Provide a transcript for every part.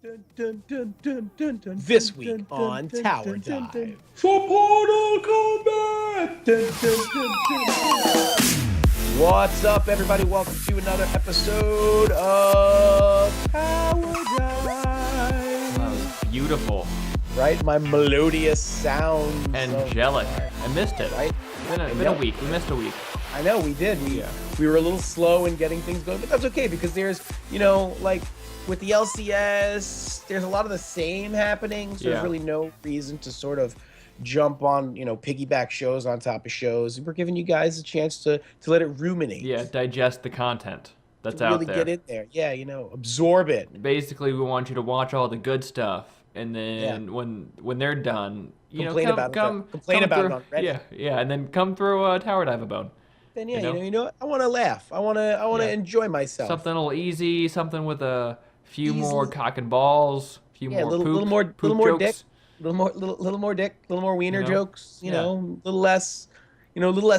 Dun, dun, dun, dun, dun, dun, this week on Tower Dive. Supportle Kombat! What's up, everybody? Welcome to another episode of Tower Dive. Wow, beautiful. Right? My melodious sound. Angelic. I missed it. Right? It's been a week. We missed a week. I know, we did. We were a little slow in getting things going, but that's okay because there's, like, with the LCS, there's a lot of the same happening, so there's really no reason to sort of jump on, piggyback shows on top of shows. We're giving you guys a chance to let it ruminate. Yeah, digest the content that's out out there. Really get in there. Yeah, absorb it. Basically, we want you to watch all the good stuff, and then when they're done, complain about it on Reddit. Yeah, and then come through Tower Dive about. Then I want to laugh. I want to enjoy myself. Something a little easy, something with a few more cock and balls, a little more dick, little more dick, little more wiener jokes. Little less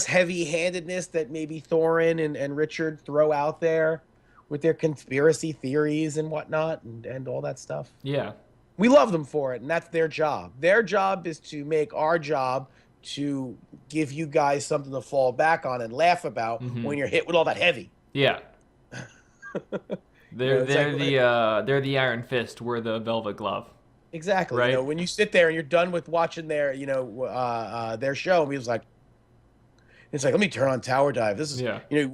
heavy-handedness that maybe Thorin and Richard throw out there with their conspiracy theories and whatnot and all that stuff. Yeah, we love them for it, and that's their job. Their job is to make our job to give you guys something to fall back on and laugh about when you're hit with all that heavy. Yeah. They're the Iron Fist. We're the Velvet Glove. Exactly. Right? When you sit there and you're done with watching their their show, and it's like, let me turn on Tower Dive. This is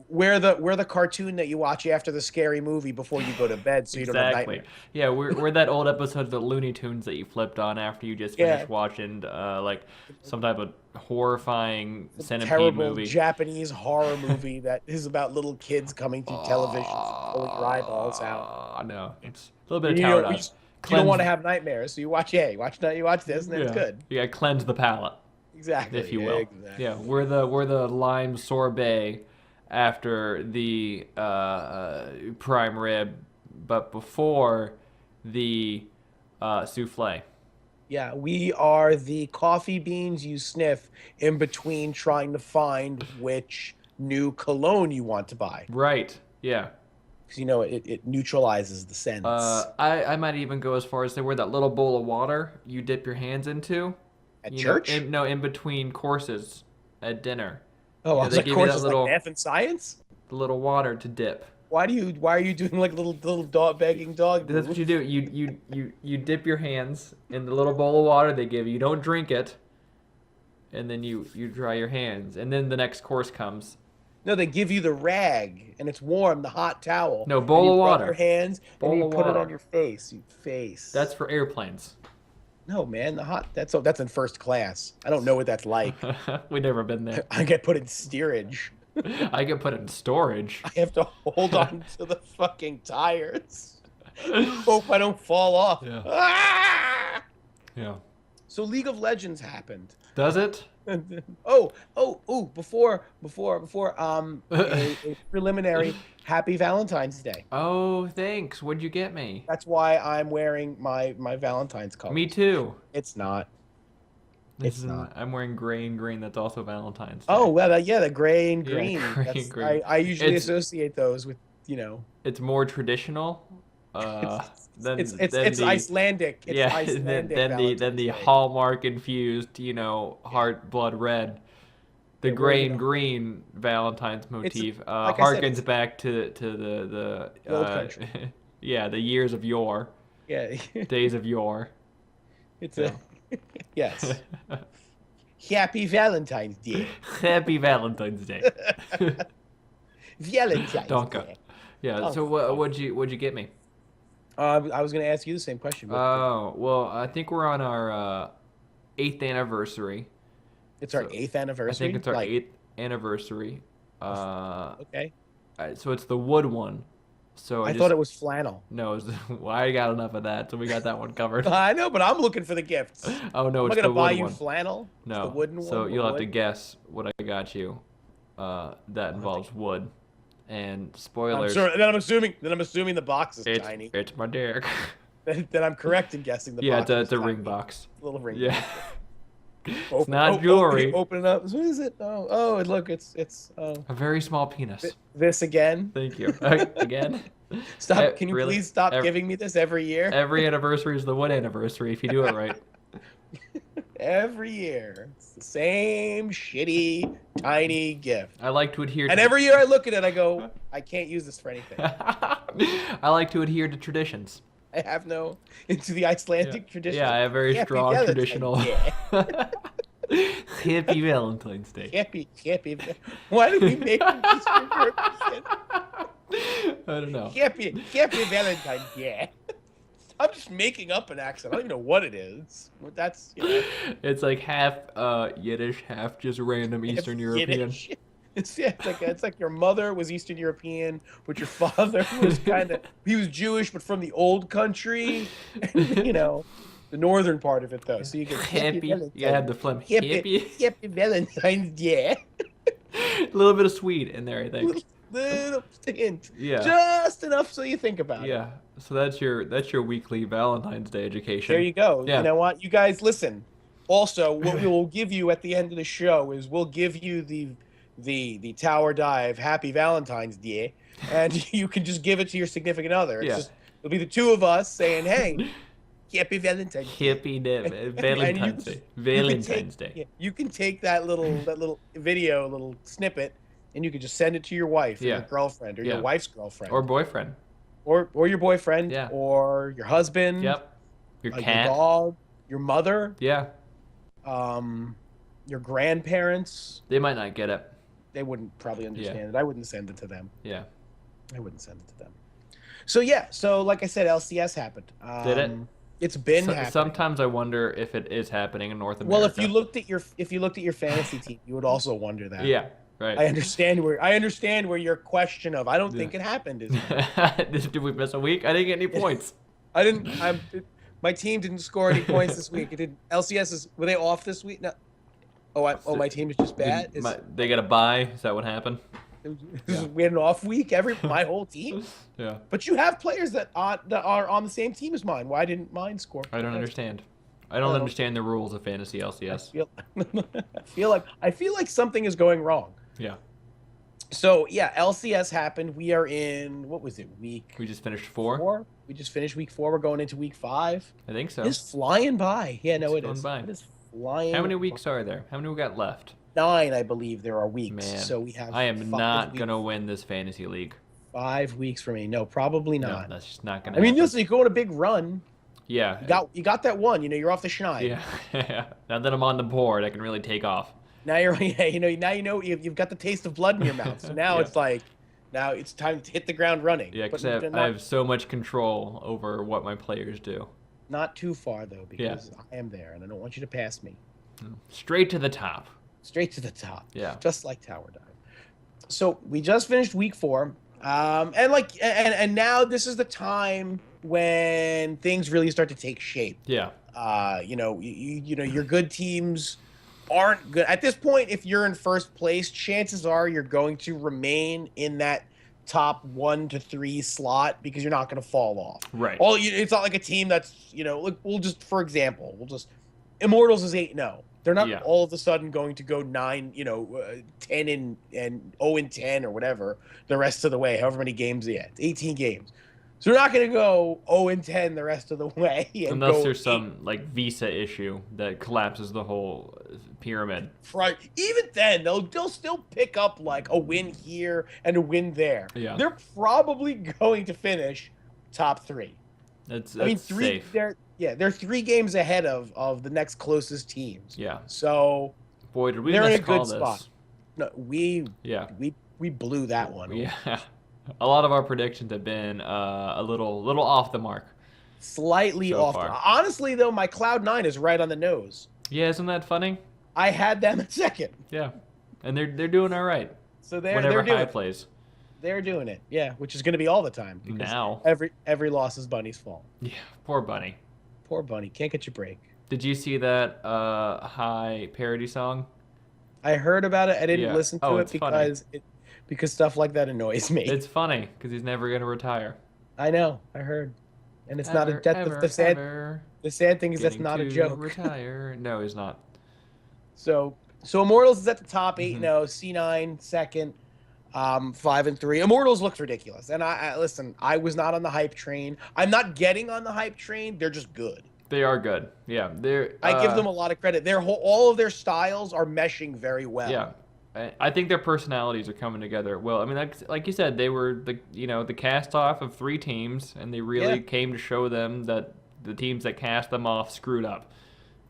we're the cartoon that you watch after the scary movie before you go to bed, so you don't have nightmares. Yeah, we're that old episode of the Looney Tunes that you flipped on after you just finished watching like some type of horrifying centipede terrible movie. Japanese horror movie that is about little kids coming through television, pulling your eyeballs out. No, it's a little bit of Tower Dive. You don't want to have nightmares, so you watch this, and then it's good. You gotta cleanse the palate. Exactly, if you will. Exactly. Yeah, we're the lime sorbet after the prime rib, but before the souffle. Yeah, we are the coffee beans you sniff in between trying to find which new cologne you want to buy. Right. Yeah. Because it neutralizes the scents. I might even go as far as say we're that little bowl of water you dip your hands into. At church? In between courses at dinner. Oh, I was like, courses like math and science? The little water to dip. Why are you doing like little dog begging dog? That's what you do. You dip your hands in the little bowl of water they give you. You don't drink it, and then you dry your hands, and then the next course comes. No, they give you the rag, and it's warm, the hot towel. No, bowl of water. Your hands, and you put it on your face. That's for airplanes. No, man, that's in first class. I don't know what that's like. We've never been there. I get put in steerage. I get put in storage. I have to hold on to the fucking tires. Hope I don't fall off. Yeah. Ah! Yeah. So League of Legends happened. Does it? Before a preliminary happy Valentine's Day. Oh, thanks. What'd you get me? That's why I'm wearing my Valentine's colors. Me too. It's not. It's not. I'm wearing gray and green. That's also Valentine's Day. Oh, well, the gray and green. Yeah, gray and green. I usually associate those with, It's more traditional. It's Icelandic. It's Icelandic than the Hallmark infused, heart blood red. The gray and green Valentine's motif harkens back to the old country. The years of yore. Yeah. Days of yore. Yes. Happy Valentine's Day. Happy Valentine's Day. Valentine's Day. Yeah. Oh, so what'd you get me? I was going to ask you the same question. Oh, well, I think we're on our 8th anniversary. It's our 8th anniversary? I think it's our 8th anniversary. Okay. So it's the wood one. So I thought it was flannel. No, I got enough of that, so we got that one covered. I know, but I'm looking for the gifts. Oh, no, it's the wood one. Am I going to buy you one. flannel? No. It's the wooden one? So you'll have to guess what I got you. That involves wood. And spoilers. Then I'm assuming the box is tiny. It's my dick. Then I'm correct in guessing the box. Yeah, it's a ring box. A little ring. Yeah. It's not jewelry. Open it up. What is it? Oh, look, it's A very small penis. this again. Thank you. Again. Stop. Can you really? please stop giving me this every year? Every anniversary is the one anniversary if you do it right. Every year, it's the same shitty tiny gift. I like to adhere. And every year I look at it, I go, I can't use this for anything. I like to adhere to traditions. I have no into the Icelandic tradition. Yeah, I have very strong traditional. Happy Valentine's Day. Happy. Why did we make them Eastern European? I don't know. Happy Valentine's Day. I'm just making up an accent. I don't even know what it is. But that's, It's like half Yiddish, half just random Eastern European. It's like your mother was Eastern European, but your father was he was Jewish, but from the old country, and, the northern part of it though. So you get happy. You have the phlegm. Happy Valentine's Day. A little bit of Swede in there, I think. Little hint. Yeah. Just enough so you think about it. Yeah. So that's your weekly Valentine's Day education. There you go. Yeah. You know what? You guys listen. Also, what we will give you at the end of the show is we'll give you the Tower Dive Happy Valentine's Day, and you can just give it to your significant other. It'll be the two of us saying, "Hey, Happy Valentine's Day." Happy Valentine's Day. Valentine's Day. Yeah, you can take that little video, little snippet, and you can just send it to your wife, or your girlfriend, or your wife's girlfriend, or boyfriend, or your boyfriend, or your husband. Yep. Your cat, your dog, your mother. Yeah. Your grandparents. They might not get it. They wouldn't probably understand it. I wouldn't send it to them. Yeah. I wouldn't send it to them. So like I said, LCS happened. Did it? It's been happening. Sometimes I wonder if it is happening in North America. Well, if you looked at your fantasy team, you would also wonder that. Yeah. Right. I understand where your question of I don't think it happened is. Did we miss a week? I didn't get any points. My team didn't score any points this week. Were they off this week? No. My team is just bad. They got a bye. Is that what happened? We had an off week. My whole team. Yeah. But you have players that are on the same team as mine. Why didn't mine score? I don't understand. I don't understand the rules of fantasy LCS. I feel like something is going wrong. Yeah. So LCS happened. We are in what was it? We just finished 4. We just finished week 4. We're going into week 5. I think so. It's flying by. Yeah, no, it is. It is flying. How many weeks are there? How many we got left? 9, I believe there are weeks. Man, so we have. I am not gonna win this fantasy league. 5 weeks for me. No, probably not. No, that's just not gonna. I mean, listen, you go on a big run. Yeah. You got that one. You're off the schneid. Yeah. Now that I'm on the board, I can really take off. Now you've got the taste of blood in your mouth. So now it's like, now it's time to hit the ground running. Yeah, because I have so much control over what my players do. Not too far though, because I am there, and I don't want you to pass me. Straight to the top. Straight to the top. Yeah. Just like Tower Dive. So we just finished week 4, and now this is the time when things really start to take shape. Yeah. Your good teams aren't good at this point. If you're in first place, chances are you're going to remain in that top 1 to 3 slot because you're not going to fall off. Right. It's not like a team that's for example, Immortals is 8-0. They're not all of a sudden going to go 9, 10 and 0-10 or whatever the rest of the way. However many games they had, 18 games. So they're not going to go 0-10 the rest of the way. Unless there's some visa issue that collapses the whole pyramid. Right. Even then, they'll still pick up a win here and a win there. Yeah. They're probably going to finish top 3. That's safe. They're 3 games ahead of the next closest teams. Yeah. So boy, did we they're in a miscall good spot. No, we blew that one. Yeah. A lot of our predictions have been a little off the mark. Slightly off. Honestly, though, my Cloud9 is right on the nose. Yeah, isn't that funny? I had them at second. Yeah, and they're doing all right. So they're whenever doing High plays. They're doing it. Yeah, which is going to be all the time. Now every loss is Bunny's fault. Yeah, poor Bunny. Poor Bunny can't get your break. Did you see that High parody song? I heard about it. I didn't listen to it because stuff like that annoys me. It's funny because he's never gonna retire. I know. I heard, and it's not a death. The sad thing is that's not a joke. Retire? No, he's not. So Immortals is at the top, 8-0. C9 second, 5-3. Immortals looks ridiculous. And I listen, I was not on the hype train. I'm not getting on the hype train. They're just good. They are good. Yeah, I give them a lot of credit. All of their styles are meshing very well. Yeah. I think their personalities are coming together well. I mean, like you said, they were the cast off of 3 teams, and they really came to show them that the teams that cast them off screwed up.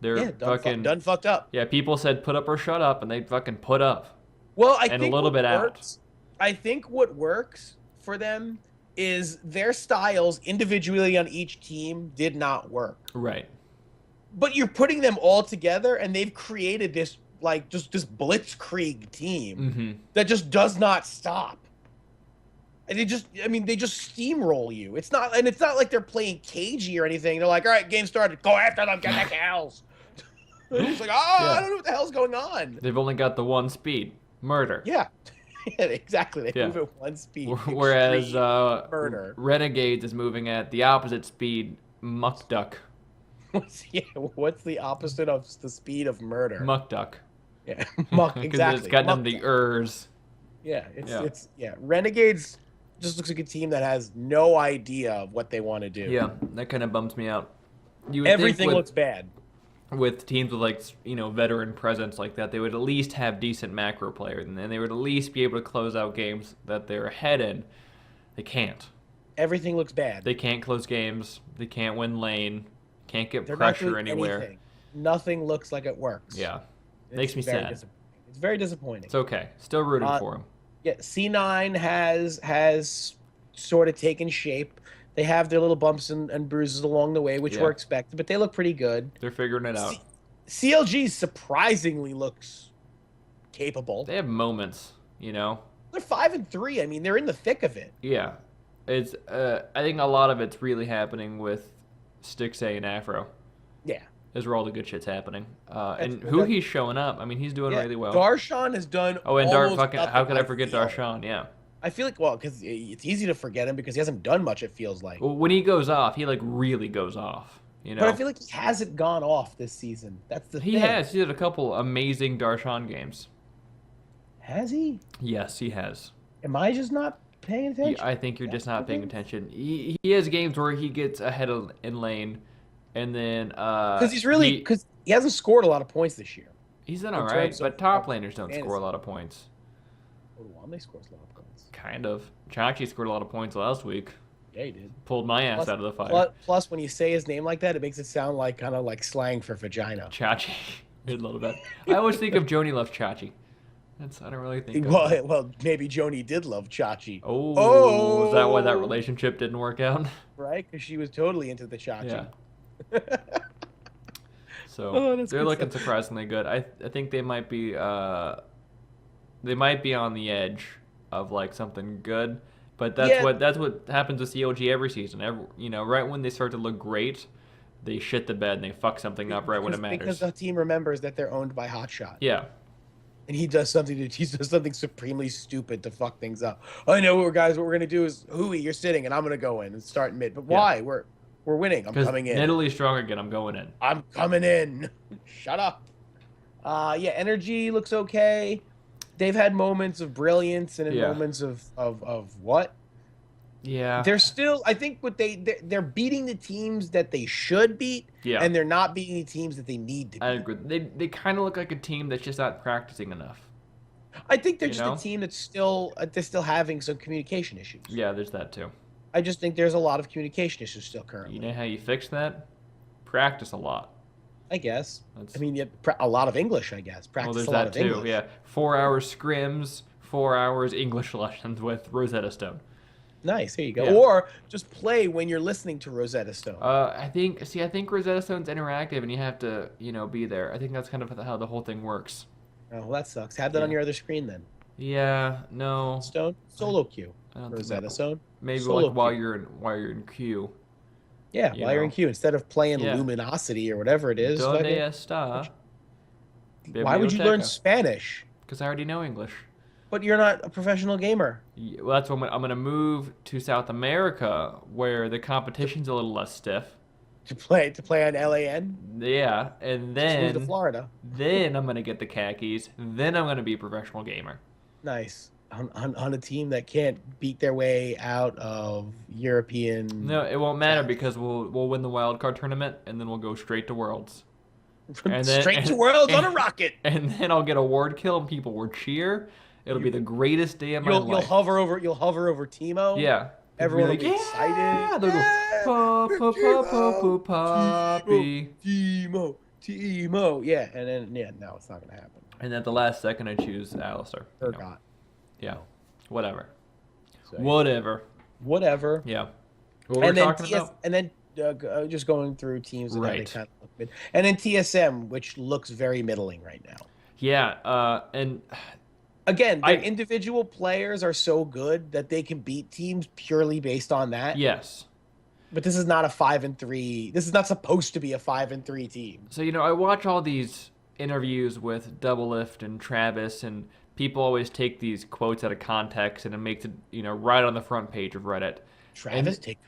They're done fucked up. Yeah, people said put up or shut up, and they fucking put up. Well, I think a little bit out. I think what works for them is their styles individually on each team did not work. Right. But you're putting them all together, and they've created this like just this blitzkrieg team that just does not stop. And they just steamroll you. It's not like they're playing cagey or anything. They're like, all right, game started, go after them, get the kills. It's like, I don't know what the hell's going on. They've only got the one speed, murder. Yeah. Yeah, exactly. They move at one speed. Whereas murder. Renegades is moving at the opposite speed, muck duck. What's the opposite of the speed of murder? Muck duck. Yeah, muck, exactly. Because it's got them the ers. Yeah, Renegades just looks like a team that has no idea of what they want to do. Yeah, that kind of bums me out. Everything looks bad. With teams with veteran presence like that, they would at least have decent macro players, and then they would at least be able to close out games that they're ahead in. They can't. Everything looks bad. They can't close games. They can't win lane. Can't get pressure anywhere. Anything. Nothing looks like it works. Yeah. Makes me sad. It's very disappointing. It's okay. Still rooting for him. Yeah, C9 has sort of taken shape. They have their little bumps and bruises along the way, which were expected, but they look pretty good. They're figuring it out. CLG surprisingly looks capable. They have moments, They're 5-3. I mean, they're in the thick of it. Yeah. It's I think a lot of it's really happening with Stixay and Afro. Yeah. Is where all the good shit's happening. And who he's showing up. I mean, he's doing really well. Darshan has done. Oh, and how could I forget Darshan? Yeah. I feel like, because it's easy to forget him because he hasn't done much, it feels like. Well, when he goes off, he really goes off. But I feel like he hasn't gone off this season. That's the thing. He has. He did a couple amazing Darshan games. Has he? Yes, he has. Am I just not paying attention? I think you're just not paying attention. He has games where he gets ahead in lane, and then because he hasn't scored a lot of points this year. He's done all right, but top laners don't score a lot of points. Wame scores a lot of points. Kind of. Chachi scored a lot of points last week. Yeah, he did. Pulled my ass out of the fire. Plus, when you say his name like that, it makes it sound like kind of like slang for vagina. Chachi. A little bit. I always think of Joni loves Chachi. I don't really think of well, maybe Joni did love Chachi. Oh, is that why that relationship didn't work out? Right, because she was totally into the Chachi. Yeah. So they're looking surprisingly good. I think they might be on the edge of something good, but that's what happens with CLG every season. Right when they start to look great, they shit the bed and they fuck something up right when it matters. Because the team remembers that they're owned by Hotshot. Yeah. And he does something supremely stupid to fuck things up. I know what we're gonna do is Hui, you're sitting and I'm gonna go in and start mid. But why? We're winning. I'm coming in. Italy's strong again. I'm going in. I'm coming in. Shut up. Energy looks okay. They've had moments of brilliance and moments of what? Yeah. They're still, I think they're beating the teams that they should beat, and they're not beating the teams that they need to beat. I agree. They kind of look like a team that's just not practicing enough. I think they're just a team that's still having some communication issues. Yeah, there's that too. I just think there's a lot of communication issues still currently. You know how you fix that? Practice a lot. I guess. A lot of English, I guess. Practice a lot of English. Yeah, 4 hours scrims, 4 hours English lessons with Rosetta Stone. Nice, here you go. Yeah. Or just play when you're listening to Rosetta Stone. I think Rosetta Stone's interactive, and you have to, be there. I think that's kind of how the whole thing works. Oh, well, that sucks. Have that on your other screen then. Yeah, no. Stone solo queue. Rosetta Stone. Maybe while you're in queue. Yeah, while you're in queue, instead of playing Luminosity or whatever it is. Donde está? Why would you learn Spanish? Because I already know English. But you're not a professional gamer. Yeah, well, that's when I'm going to move to South America, where the competition's a little less stiff. to play on LAN. Yeah, and Just move to then Florida. then I'm gonna get the khakis. Then I'm gonna be a professional gamer. Nice. On a team that can't beat their way out of European. No, it won't matter status. because we'll win the wild card tournament and then we'll go straight to Worlds. And then Straight to Worlds on a rocket. And then I'll get a ward kill and people will cheer. It'll be the greatest day of my life. You'll hover over Teemo. Yeah. Everyone will like, be excited. They'll go, Poppy. Teemo. Yeah, and then no, it's not gonna happen. And at the last second, I choose Alistar. Forgot. Yeah. Whatever. So, Whatever. Yeah. What were we talking about? And then just going through teams and how they Right. kind of look mid. And then TSM, which looks very middling right now. Yeah. And Again, their individual players are so good that they can beat teams purely based on that. yes. But this is not a 5-3. This is not supposed to be a 5-3 team. So, I watch all these interviews with Doublelift and Travis, and people always take these quotes out of context, and it makes it, right on the front page of Reddit. Travis, take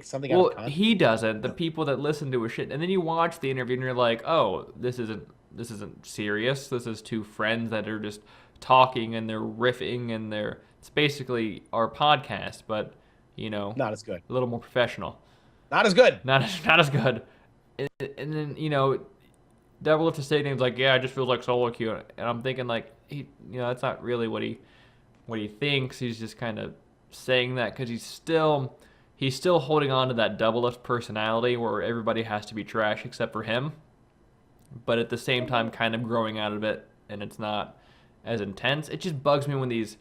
something out of context. He doesn't. The people that listen to his shit, and then you watch the interview, and you're like, oh, this isn't serious. This is two friends that are just talking, and they're riffing, and it's basically our podcast, but, not as good. a little more professional. Not as good. Not as good. And then, Doublelift is saying things like, yeah, it just feels like solo queue. And I'm thinking, like, that's not really what he thinks. He's just kind of saying that because he's still holding on to that Doublelift personality where everybody has to be trash except for him. But at the same time, kind of growing out of it, and it's not as intense. It just bugs me when these,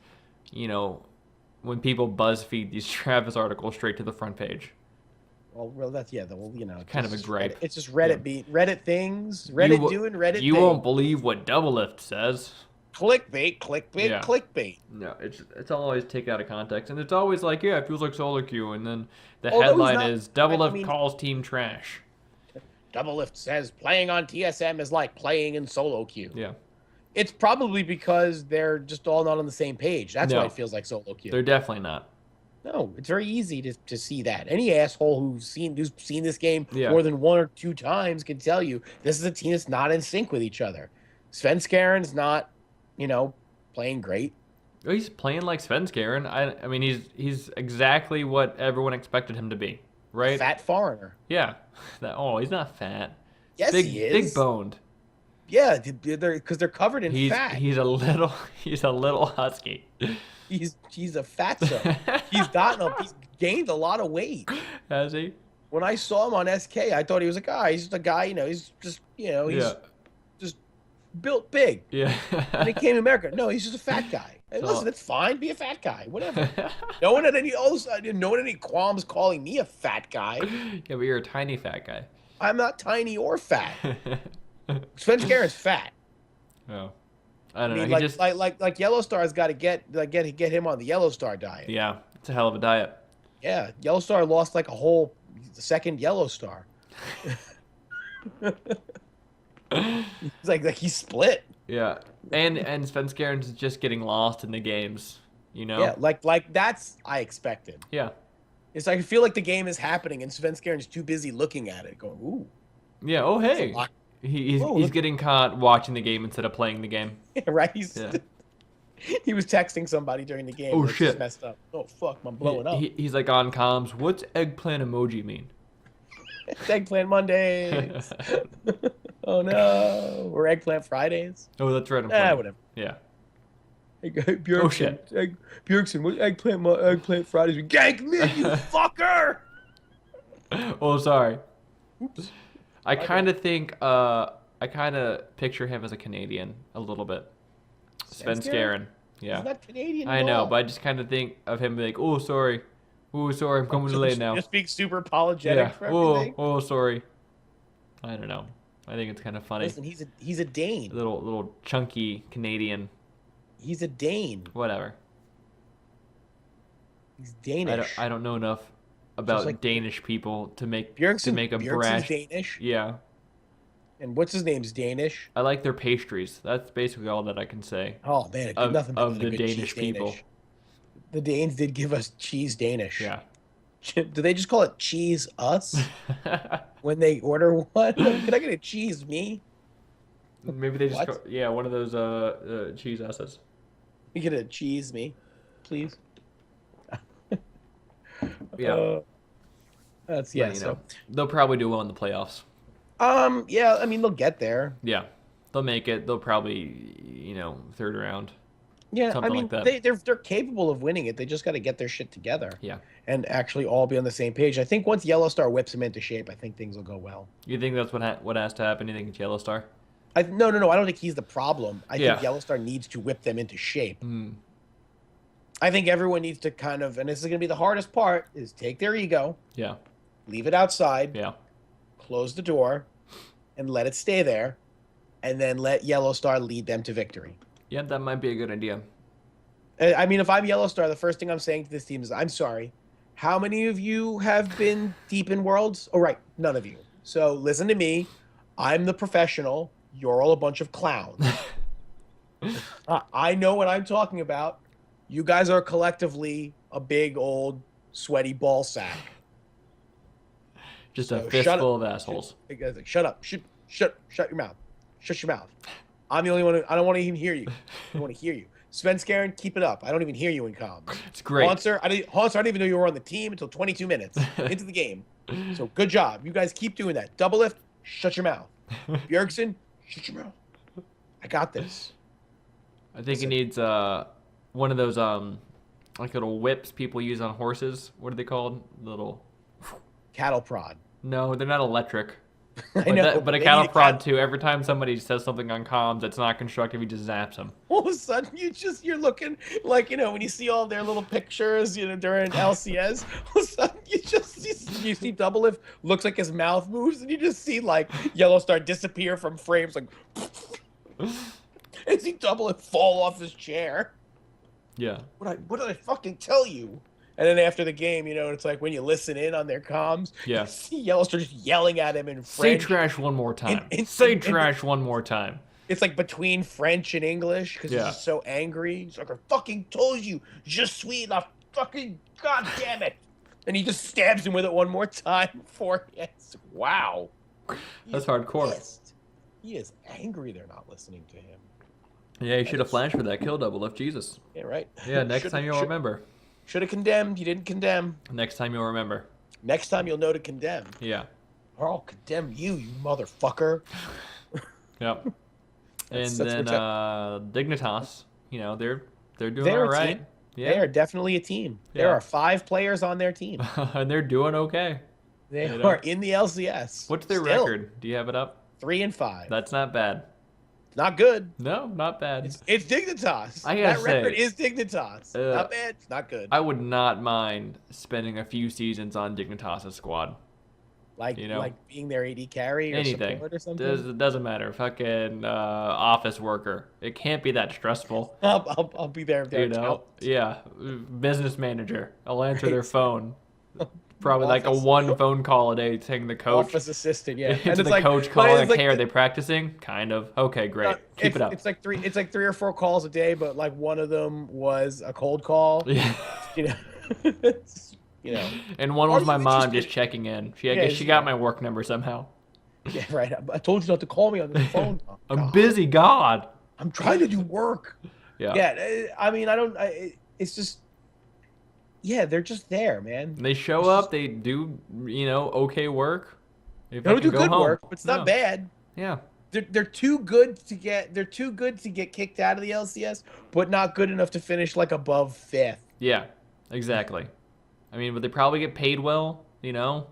when people BuzzFeed these Travis articles straight to the front page. Well, that's kind of a gripe. It's just Reddit things. Reddit doing Reddit. You won't believe what Doublelift says. Clickbait, Yeah. clickbait. No, it's always taken out of context, and it's always like, yeah, it feels like solo queue, and then the Although headline is Doublelift calls team trash. Doublelift says playing on TSM is like playing in solo queue. Yeah. It's probably because they're just all not on the same page. That's why it feels like solo queue. They're definitely not. No, it's very easy to see that. Any asshole who's seen this game Yeah. more than 1 or 2 times can tell you this is a team that's not in sync with each other. Svenskaren's not, playing great. He's playing like Svenskeren. I mean, he's exactly what everyone expected him to be, right? Fat foreigner. Yeah. He's not fat. Yes, he is. Big boned. Yeah, because they're covered in fat. He's a little husky. He's a fatso. He's gained a lot of weight. Has he? When I saw him on SK, I thought he was a guy. He's just a guy, he's just, he's just built big. Yeah. And he came to America. No, he's just a fat guy. Hey, listen, it's fine. Be a fat guy. Whatever. No one had any qualms calling me a fat guy. Yeah, but you're a tiny fat guy. I'm not tiny or fat. Svenskaren's fat. Oh. I don't know. Like Yellowstar's got to get him on the Yellowstar diet. Yeah, it's a hell of a diet. Yeah, Yellowstar lost like a whole second Yellowstar. It's like he split. Yeah, and Svenskaren's just getting lost in the games, Yeah, like that's I expected. Yeah. It's like I feel like the game is happening and Svenskaren's too busy looking at it, going, ooh. Yeah. Oh, hey. He's getting caught watching the game instead of playing the game. Right? He was texting somebody during the game. Oh, shit. shit. Messed up. Oh, fuck. I'm blowing up. He's like on comms. What's eggplant emoji mean? It's Eggplant Mondays. Oh, no. Or Eggplant Fridays. Oh, that's right. Whatever. Yeah. Hey, Bjergsen, oh, shit. Bjergsen, what Eggplant Fridays? Gank me, you fucker! Oh, sorry. Oops. I kind of picture him as a Canadian a little bit. Svenskeren. Yeah. He's not Canadian I at know, all. but I just kind of think of him like, oh, sorry. Oh, sorry, I'm coming late now. Just being super apologetic for everything. Oh, sorry. I don't know. I think it's kind of funny. Listen, he's a Dane. Little chunky Canadian. He's a Dane. Whatever. He's Danish. I don't know enough about Danish people to make a Bjergsen's brash. Danish. Yeah. And what's his name's Danish? I like their pastries. That's basically all that I can say. Oh man, nothing of the good Danish people. Danish. The Danes did give us cheese Danish. Yeah. Do they just call it cheese us when they order one? Can I get a cheese me? Maybe they just What? go, yeah, one of those cheese S's. You get a cheese me, please. Yeah, Uh, that's but yeah. So, they'll probably do well in the playoffs. yeah. I mean, they'll get there. Yeah, they'll make it. They'll probably third round, Yeah, I something mean, like that. they're capable of winning it. They just got to get their shit together. Yeah. And actually all be on the same page. I think once Yellow Star whips him into shape, I think things will go well. You think that's what has to happen? You think it's Yellow Star? No. I don't think he's the problem. I Yeah. think Yellow Star needs to whip them into shape. Mm. I think everyone needs to kind of, and this is going to be the hardest part, is take their ego, Yeah. leave it outside, Yeah. close the door, and let it stay there, and then let Yellow Star lead them to victory. Yeah, that might be a good idea. I mean, if I'm Yellow Star, the first thing I'm saying to this team is, I'm sorry. How many of you have been deep in Worlds? Oh, right. None of you. So listen to me. I'm the professional. You're all a bunch of clowns. I know what I'm talking about. You guys are collectively a big, old, sweaty ball sack. Just So a fistful of assholes. Shut up. Shut your mouth. Shut your mouth. I'm the only one. I don't want to even hear you. I don't want to hear you. Svenskaren, keep it up. I don't even hear you in comms. It's great. Haunter, I didn't even know you were on the team until 22 minutes into the game. So good job. You guys keep doing that. Double lift, shut your mouth. Bjergsen, shut your mouth. I got this. I think he needs one of those like little whips people use on horses. What are they called? Little. Cattle prod. No, they're not electric. I know. But a they cattle need prod too. Every time somebody says something on comms that's not constructive, he just zaps them. All of a sudden, you're looking like, when you see all their little pictures, during LCS, all of a sudden you see Double Lift looks like his mouth moves, and you just see like Yellow Star disappear from frames, like, and see Double Lift fall off his chair. Yeah. What did I fucking tell you? And then after the game, it's like when you listen in on their comms, Yeah. you see Yellow Star just yelling at him in Say French. trash one more time. In- Say trash one more time. It's like between French and English because Yeah. he's so angry. He's like, I fucking told you, je suis la fucking, god damn it. And he just stabs him with it one more time before he ends. Wow. That's hardcore. Pissed. He is angry they're not listening to him. Yeah, you should have flashed for that kill double lift. Jesus. Yeah, right? Yeah, next time you'll remember. Should have condemned. You didn't condemn. Next time you'll remember. Next time you'll know to condemn. Yeah. Or I'll condemn you, you motherfucker. Yep. And That's then Dignitas, they're doing all right. Team. Yeah. They are definitely a team. There Yeah. are 5 players on their team. And they're doing okay. They are in the LCS. What's their Still, record? Do you have it up? 3-5. That's not bad. Not good. No, not bad. It's Dignitas. I gotta That record say, is Dignitas. Not bad. It's not good. I would not mind spending a few seasons on Dignitas' squad. Like being their AD carry or Anything. support or something. Doesn't matter. Fucking office worker. It can't be that stressful. I'll be there. Yeah. Business manager. I'll answer their phone. Probably like Office. a one phone call a day, taking the coach. Office assistant, yeah. And it's the coach calling, like, hey, are they practicing? Kind of. Okay, great. Keep it up. It's like 3 or 4 calls a day, but like one of them was a cold call. Yeah. And one was my mom just checking in. I guess she got my work number somehow. Yeah, right. I told you not to call me on the phone. Oh, I'm busy, God. I'm trying to do work. Yeah. Yeah. I mean, it's just. Yeah, they're just there, man. They show up. They do, okay work. They don't do good work, but it's not bad. Yeah. They're too good to get kicked out of the LCS, but not good enough to finish like above 5th. Yeah, exactly. I mean, but they probably get paid well, Yeah,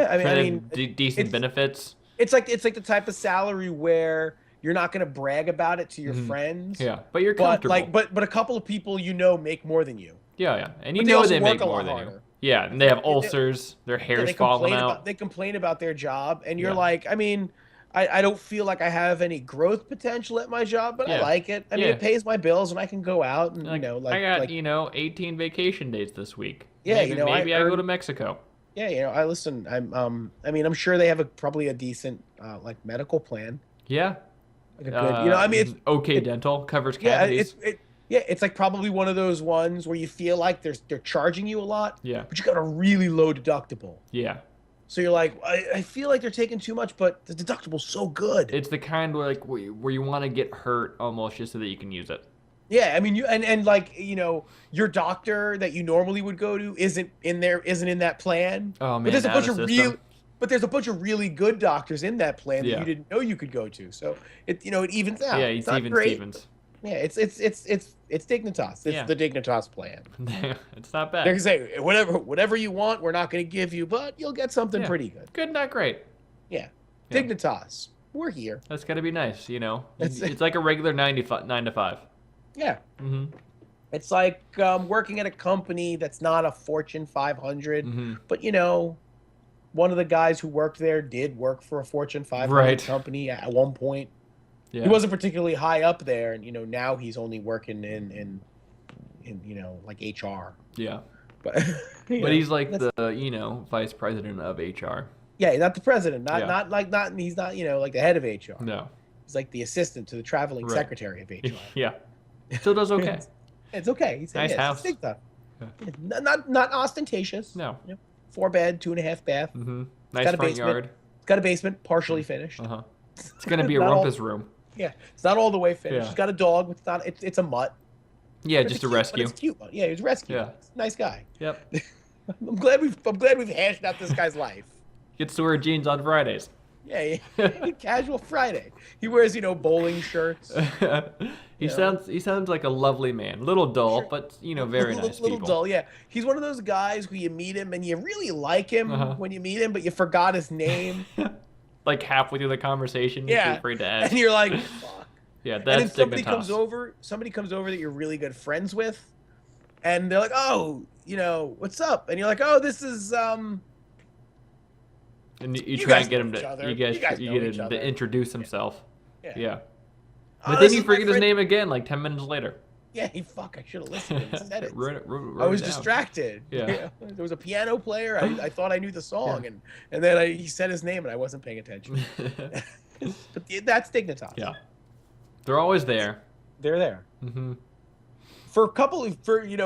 I mean, decent benefits. It's like the type of salary where you're not going to brag about it to your friends. Yeah, but you're comfortable. But a couple of people make more than you. Yeah, and they make more than you. Yeah, and they have ulcers. Their hair's falling out. They complain about their job, and you're Yeah. like, I mean, I don't feel like I have any growth potential at my job, but I like it. I mean, it pays my bills, and I can go out and I got 18 vacation days this week. Yeah, maybe I go to Mexico. Yeah, I listen. I'm sure they have probably a decent medical plan. Yeah. Like a good, it's okay. Dental covers cavities. Yeah, Yeah, it's like probably one of those ones where you feel like they're charging you a lot. Yeah. But you got a really low deductible. Yeah. So you're like, I feel like they're taking too much, but the deductible's so good. It's the kind where you want to get hurt almost just so that you can use it. Yeah, I mean, and like, your doctor that you normally would go to isn't in that plan. Oh man, but there's a bunch out of of system. but there's a bunch of really good doctors in that plan that Yeah. you didn't know you could go to. So it evens out. Yeah, it's it's not even great. Stevens. Yeah, it's Dignitas. It's the Dignitas plan. It's not bad. They're gonna say whatever you want, we're not gonna give you, but you'll get something pretty good. Good, not great. Yeah. Dignitas. We're here. That's gotta be nice, It's like a regular 9 to 5. Yeah. Mm-hmm. It's like working at a company that's not a Fortune 500, but one of the guys who worked there did work for a Fortune 500 company at one point. Yeah. He wasn't particularly high up there, and now he's only working in like HR. Yeah. But he's like the vice president of HR. Yeah, not the president, he's not like the head of HR. No. He's like the assistant to the traveling secretary of HR. Yeah. Still does okay. It's okay. He's nice house. It's not ostentatious. No. 4-bed, 2.5 bath. Mm-hmm. Nice front yard. It's got a basement, partially finished. Uh-huh. It's gonna be a rumpus room. Yeah, it's not all the way finished. He's got a dog. It's a mutt. Yeah, just a rescue. But it's cute. Yeah, he's a rescue. Yeah. Nice guy. Yep. I'm glad we've hashed out this guy's life. Gets to wear jeans on Fridays. Yeah, casual Friday. He wears, bowling shirts. He sounds like a lovely man. Little dull, but very nice people. Little dull, yeah. He's one of those guys who you meet him and you really like him when you meet him, but you forgot his name. Like halfway through the conversation, you're afraid to ask. And you're like, fuck. Yeah, that's and then somebody comes over that you're really good friends with, and they're like, oh, what's up? And you're like, oh, this is And you try and get him to you get him to introduce himself. Yeah. But then you forget his name again like 10 minutes later. Yeah, I should have listened and said it. Wrote I was it down. distracted. Yeah. There was a piano player. I thought I knew the song, and then he said his name and I wasn't paying attention. But that's Dignitas. Yeah. They're always there. They're there. Mm-hmm.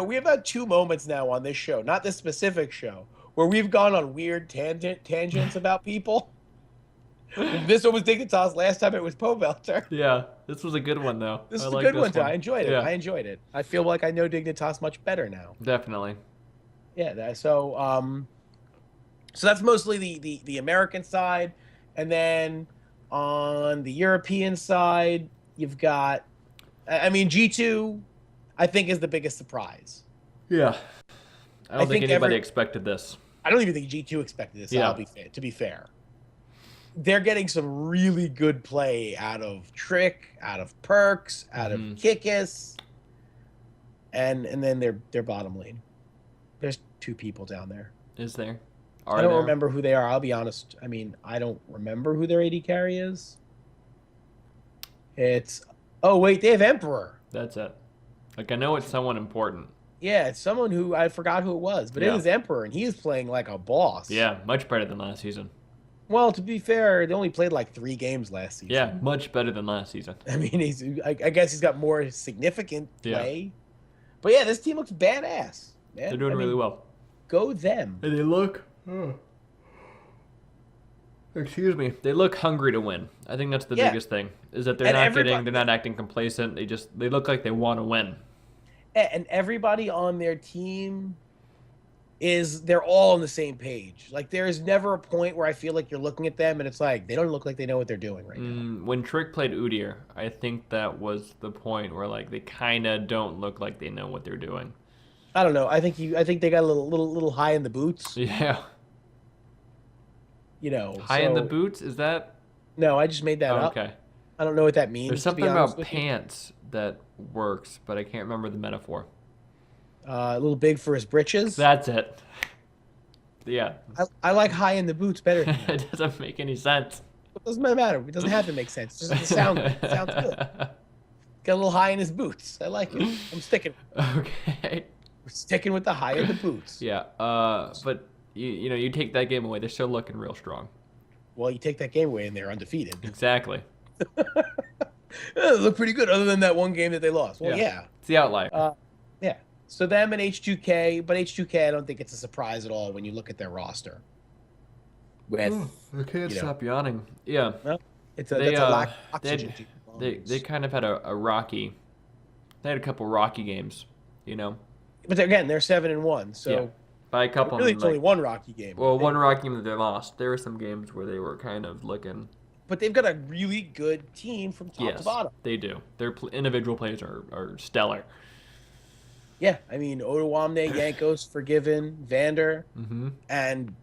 We have had 2 moments now on this show, not this specific show, where we've gone on weird tangents about people. This one was Dignitas. Last time it was Povelter. Yeah, this was a good one though. This is a good one too. I enjoyed it. Yeah. I enjoyed it. I feel like I know Dignitas much better now. Definitely. Yeah. So that's mostly the American side, and then on the European side, you've got, G2, I think is the biggest surprise. Yeah. I don't think anybody expected this. I don't even think G2 expected this. Yeah. To be fair. They're getting some really good play out of Trick, out of Perks, out of Kikis, and then their bottom lane. There's 2 people down there. Is there? I don't remember who they are. I'll be honest. I don't remember who their AD carry is. Oh wait, they have Emperor. That's it. Like I know it's someone important. Yeah, it's someone who I forgot who it was, but it is Emperor, and he is playing like a boss. Yeah, much better than last season. Well, to be fair, they only played like 3 games last season. Yeah, much better than last season. I guess he's got more significant play. But yeah, this team looks badass, man. They're doing really well. Go them. And they look... Excuse me. They look hungry to win. I think that's the biggest thing. Is that they're not acting complacent. They look like they want to win. And everybody on their team they're all on the same page. Like there is never a point where I feel like you're looking at them and it's like they don't look like they know what they're doing right now. When Trick played Udyr, I think that was the point where like they kind of don't look like they know what they're doing. I don't know. I think they got a little high in the boots. Yeah. High in the boots? Is that? No, I just made that up. Okay. I don't know what that means. There's something about pants that works, but I can't remember the metaphor. A little big for his britches. That's it. Yeah. I like high in the boots better. It doesn't make any sense. It doesn't matter. It doesn't have to make sense. It just sounds good. Got a little high in his boots. I like it. I'm sticking. Okay. We're sticking with the high in the boots. Yeah. But you take that game away, they're still looking real strong. Well, you take that game away and they're undefeated. Exactly. They look pretty good, other than that one game that they lost. Well, yeah. It's the outlier. Yeah. So them and H2K, but H2K, I don't think it's a surprise at all when you look at their roster. With I can't stop yawning. Yeah. well, that's a lack of oxygen. They kind of had a rocky. They had a couple rocky games, you know. But again, they're 7-1, so by a couple. Really, it's only one rocky game. Well, one rocky game that they lost. There were some games where they were kind of looking. But they've got a really good team from top to bottom. They do. Their individual plays are stellar. Yeah, I mean, Oduwamne, Yankos, Forgiven, Vander, and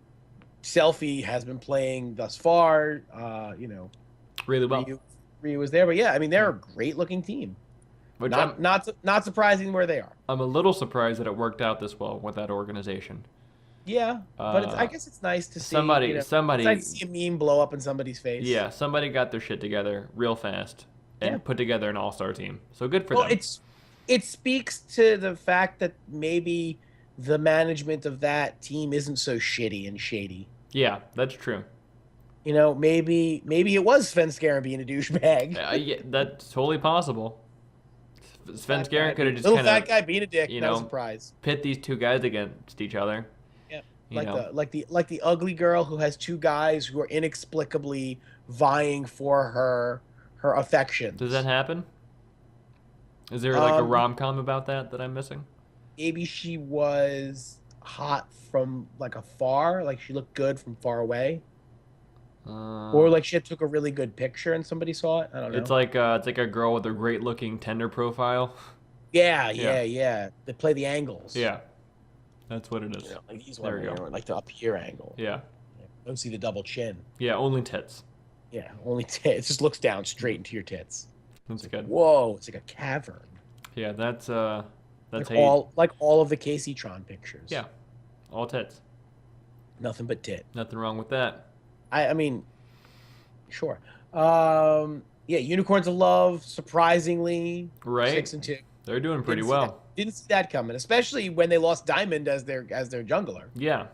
Selfie has been playing thus far. Really well. Ryu was there, but yeah, I mean, they're a great-looking team. Which not surprising where they are. I'm a little surprised that it worked out this well with that organization. Yeah, but I guess it's nice to see somebody. It's nice to see a meme blow up in somebody's face. Yeah, somebody got their shit together real fast and put together an all-star team. So good for them. It speaks to the fact that maybe the management of that team isn't so shitty and shady. Yeah, that's true. Maybe it was Svenskeren being a douchebag. Yeah, that's totally possible. Svenskeren could have just little fat guy being a dick. No surprise. Pit these two guys against each other. Yeah, like the ugly girl who has two guys who are inexplicably vying for her affections. Does that happen? Is there like a rom-com about that I'm missing? Maybe she was hot from like afar, like she looked good from far away. Or like she took a really good picture and somebody saw it. I don't know. It's like a girl with a great looking Tinder profile. Yeah. They play the angles. Yeah, that's what it is. Like these ones, like the up here angle. Yeah. Don't see the double chin. Yeah, only tits. Yeah, only tits. It just looks down straight into your tits. That's good. Whoa, it's like a cavern. Yeah, that's like all of the KC-tron pictures. Yeah, all tits. Nothing but tit. Nothing wrong with that. I mean, sure. Unicorns of Love, surprisingly, right? 6-2. They're doing pretty well. Didn't see that coming, especially when they lost Diamond as their jungler. Yeah.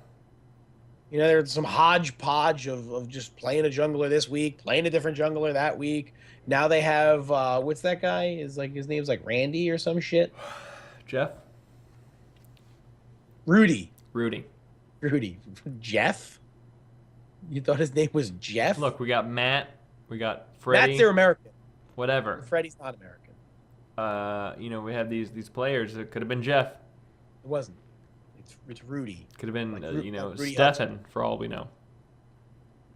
There's some hodgepodge of just playing a jungler this week, playing a different jungler that week. Now they have what's that guy? His name's like Randy or some shit. Jeff. Rudy. Jeff. You thought his name was Jeff? Look, we got Matt. We got Freddie. Matt's their American. Whatever. Freddie's not American. We have these players. It could have been Jeff. It wasn't. It's Rudy. Could have been, Rudy Stefan, Hudson. for all we know.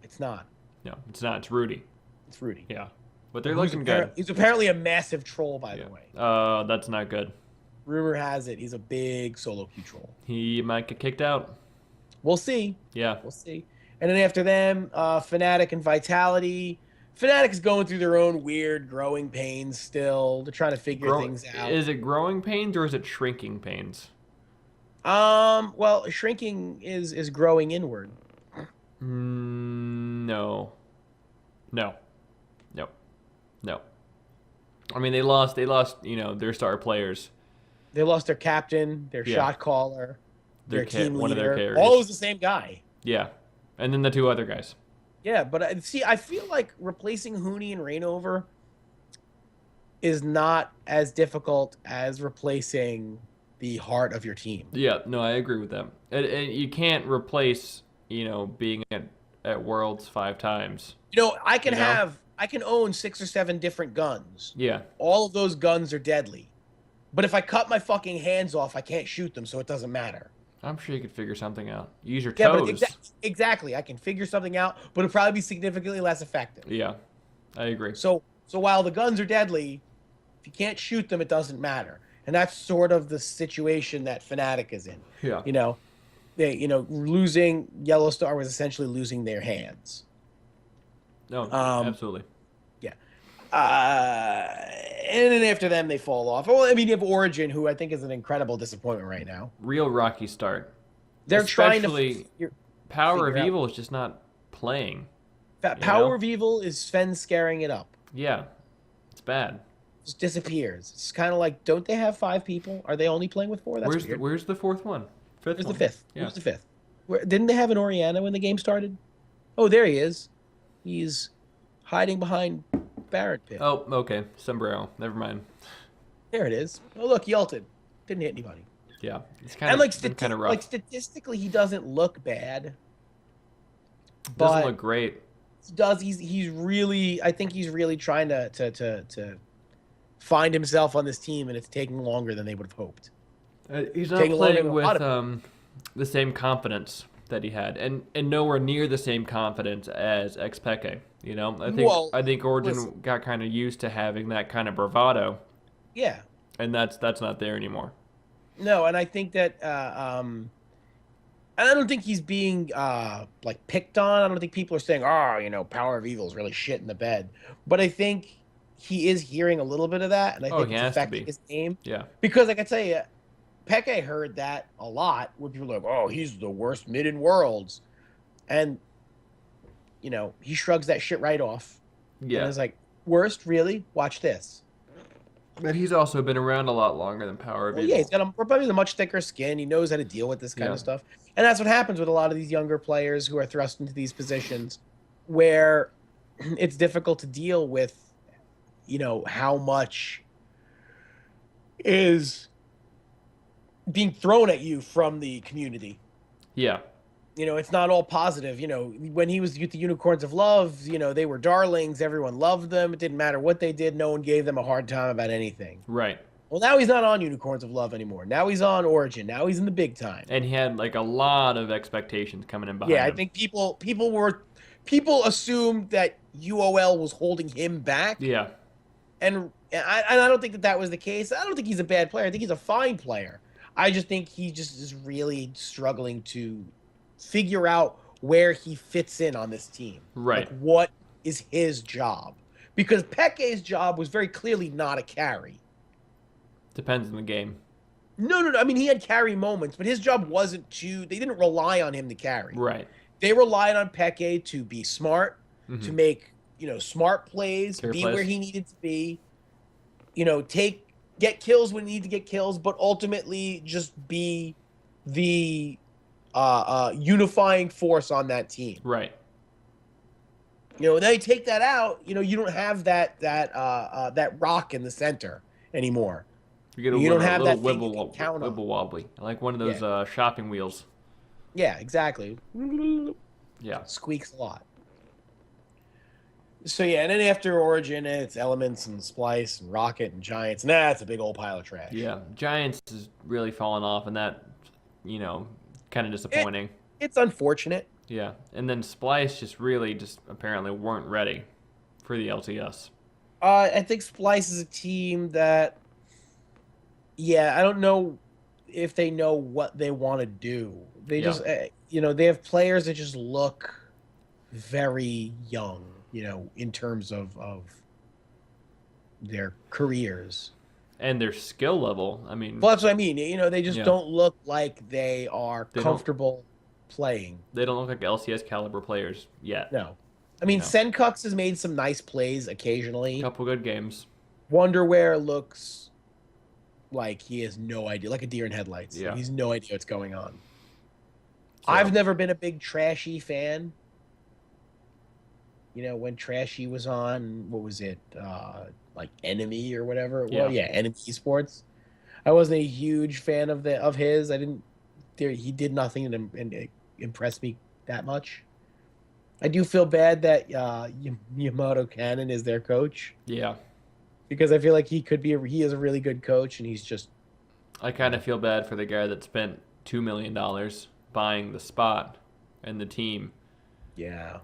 It's not. No, it's not. It's Rudy. It's Rudy. Yeah. But they're looking good. He's apparently a massive troll, by the way. That's not good. Rumor has it he's a big solo queue troll. He might get kicked out. We'll see. Yeah. We'll see. And then after them, Fnatic and Vitality. Fnatic's going through their own weird growing pains still. They're trying to figure things out. Is it growing pains or is it shrinking pains? Well, shrinking is growing inward. No. I mean, they lost, their star players. They lost their captain, their shot caller, their team leader. One of their carriers. All was the same guy. Yeah. And then the two other guys. Yeah, but I feel like replacing Hooney and Rainover is not as difficult as replacing the heart of your team. Yeah, no, I agree with that. And you can't replace, being at Worlds 5 times. I can own 6 or 7 different guns. Yeah. All of those guns are deadly. But if I cut my fucking hands off, I can't shoot them, so it doesn't matter. I'm sure you could figure something out. Use your toes. Yeah, but exactly. I can figure something out, but it'll probably be significantly less effective. Yeah, I agree. So while the guns are deadly, if you can't shoot them, it doesn't matter. And that's sort of the situation that Fnatic is in. Yeah. They, losing Yellow Star was essentially losing their hands. No, absolutely. Yeah. And then after them, they fall off. Well, I mean, you have Origin, who I think is an incredible disappointment right now. Real rocky start. They're trying to Power of Evil is just not playing. Power of Evil is Sven scaring it up. Yeah. It's bad. Just disappears. It's kind of like, don't they have 5 people? Are they only playing with 4? That's weird. Where's the 4th one? Where's the 5th? Yeah. Where's the 5th? Didn't they have an Oriana when the game started? Oh, there he is. He's hiding behind Baron pit. Oh, okay. Sombrero. Never mind. There it is. Oh, look, he ulted. Didn't hit anybody. Yeah, it's And like, kind of rough. like statistically, he doesn't look bad. Doesn't look great. He's really, I think he's really trying to find himself on this team, and it's taking longer than they would have hoped. He's not playing with the same confidence that he had, and nowhere near the same confidence as Xpeke. You know, I think Origin got kind of used to having that kind of bravado. Yeah. And that's not there anymore. No, and I think that and I don't think he's being like picked on. I don't think people are saying, "Oh, you know, Power of Evil is really shit in the bed." But I think he is hearing a little bit of that, and I think it's affecting his game. Yeah. Because like I tell you, Peke heard that a lot when people are like, "Oh, he's the worst mid in Worlds," and you know he shrugs that shit right off. Yeah. And it's like, worst, really? Watch this. But he's also been around a lot longer than Power of Evil. Yeah, he's got probably a much thicker skin. He knows how to deal with this kind of stuff. And that's what happens with a lot of these younger players who are thrust into these positions where it's difficult to deal with, you know, how much is being thrown at you from the community. Yeah. You know, it's not all positive. You know, when he was with the Unicorns of Love, you know, they were darlings. Everyone loved them. It didn't matter what they did. No one gave them a hard time about anything. Right. Well, now he's not on Unicorns of Love anymore. Now he's on Origin. Now he's in the big time. And he had like a lot of expectations coming in behind him. Yeah, I think people assumed that UOL was holding him back. Yeah. And I don't think that was the case. I don't think he's a bad player. I think he's a fine player. I just think he just is really struggling to figure out where he fits in on this team. Right. Like, what is his job? Because Peke's job was very clearly not a carry. Depends on the game. No. I mean, he had carry moments, but his job wasn't to... They didn't rely on him to carry. Right. They relied on Peke to be smart, to make, you know, smart plays, be where he needed to be, you know, get kills when he needed to get kills, but ultimately just be the unifying force on that team. Right. You know, they take that out, you know, you don't have that rock in the center anymore. You don't have that wibble wobbly, like one of those shopping wheels. Yeah, exactly. Yeah. Squeaks a lot. So yeah, and then after Origin, it's Elements and Splice and Rocket and Giants. Nah, it's a big old pile of trash. Yeah, Giants is really falling off, and that, you know, kind of disappointing. It's unfortunate. Yeah, and then Splice just apparently weren't ready for the LCS. I think Splice is a team that, yeah, I don't know if they know what they want to do. They just, you know, they have players that just look very young, you know, in terms of their careers. And their skill level, I mean... Well, that's what I mean. You know, they just don't look like they are comfortable playing. They don't look like LCS caliber players yet. No. I mean, Senkux has made some nice plays occasionally. A couple good games. Wonderwear looks like he has no idea, like a deer in headlights. Yeah. He's no idea what's going on. So, I've never been a big Trashy fan. You know, when Trashy was on, what was it? Like Enemy or whatever. Yeah. Well, yeah, Enemy Esports. I wasn't a huge fan of his. He did nothing to impress me that much. I do feel bad that Yamato Cannon is their coach. Yeah. Because I feel like he is a really good coach, and he's just... I kind of feel bad for the guy that spent $2 million buying the spot and the team. Yeah.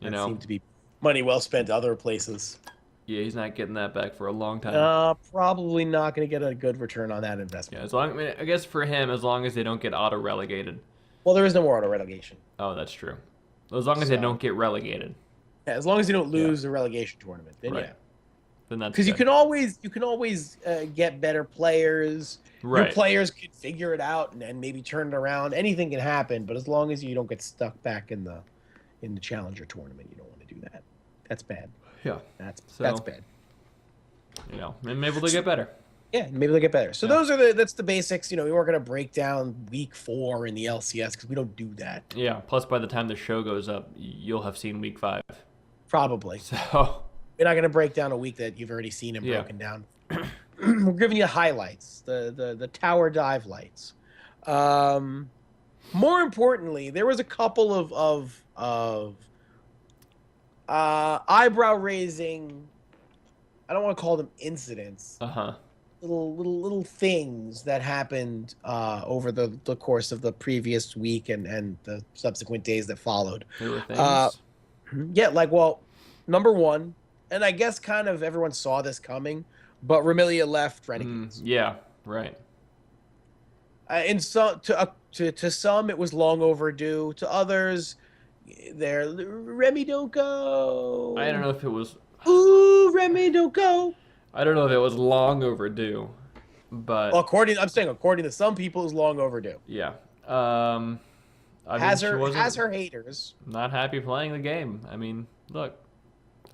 You know? Seemed to be money well spent other places. Yeah, he's not getting that back for a long time. Probably not going to get a good return on that investment. Yeah, I guess for him, as long as they don't get auto-relegated. Well, there is no more auto-relegation. Oh, that's true. As long as they don't get relegated. Yeah, as long as you don't lose the relegation tournament, then right. Then that's because you can always get better players. Right. Your players can figure it out and maybe turn it around. Anything can happen, but as long as you don't get stuck back in the challenger tournament, you don't want to do that. That's bad. Yeah. That's bad. You know, and maybe they'll get better. Yeah, maybe they'll get better. So that's the basics. You know, we weren't going to break down week 4 in the LCS because we don't do that. Yeah. Plus, by the time the show goes up, you'll have seen week 5. Probably. So. We're not going to break down a week that you've already seen and broken down. We're giving you highlights, the tower dive lights. More importantly, there was a couple of eyebrow raising. I don't want to call them incidents. Little things that happened over the course of the previous week and the subsequent days that followed. There were things. Yeah, like, well, number one, and I guess kind of everyone saw this coming, but Remilia left Renegades. Yeah, right. And so to some it was long overdue. To others, Remi don't go. I don't know if it was. Ooh, Remi don't go. I don't know if it was long overdue, but well, according to some people, it was long overdue. Yeah. Has her haters. Not happy playing the game. I mean, look,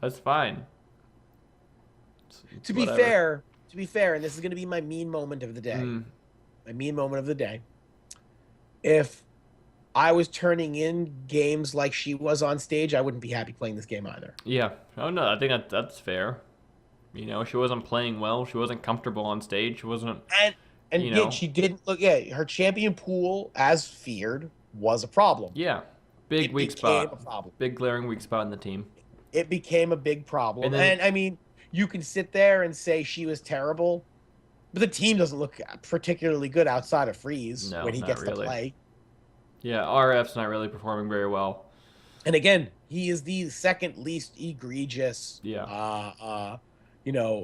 that's fine. To be fair, and this is going to be my mean moment of the day. My mean moment of the day. If I was turning in games like she was on stage, I wouldn't be happy playing this game either. Yeah. Oh no, I think that's fair. You know, she wasn't playing well. She wasn't comfortable on stage. She wasn't. And yet she didn't look. Yeah, her champion pool, as feared, was a problem. Yeah, big weak spot. Big glaring weak spot in the team. It became a big problem, and I mean, you can sit there and say she was terrible, but the team doesn't look particularly good outside of Freeze when he gets to play. Yeah, RF's not really performing very well. And again, he is the second least egregious.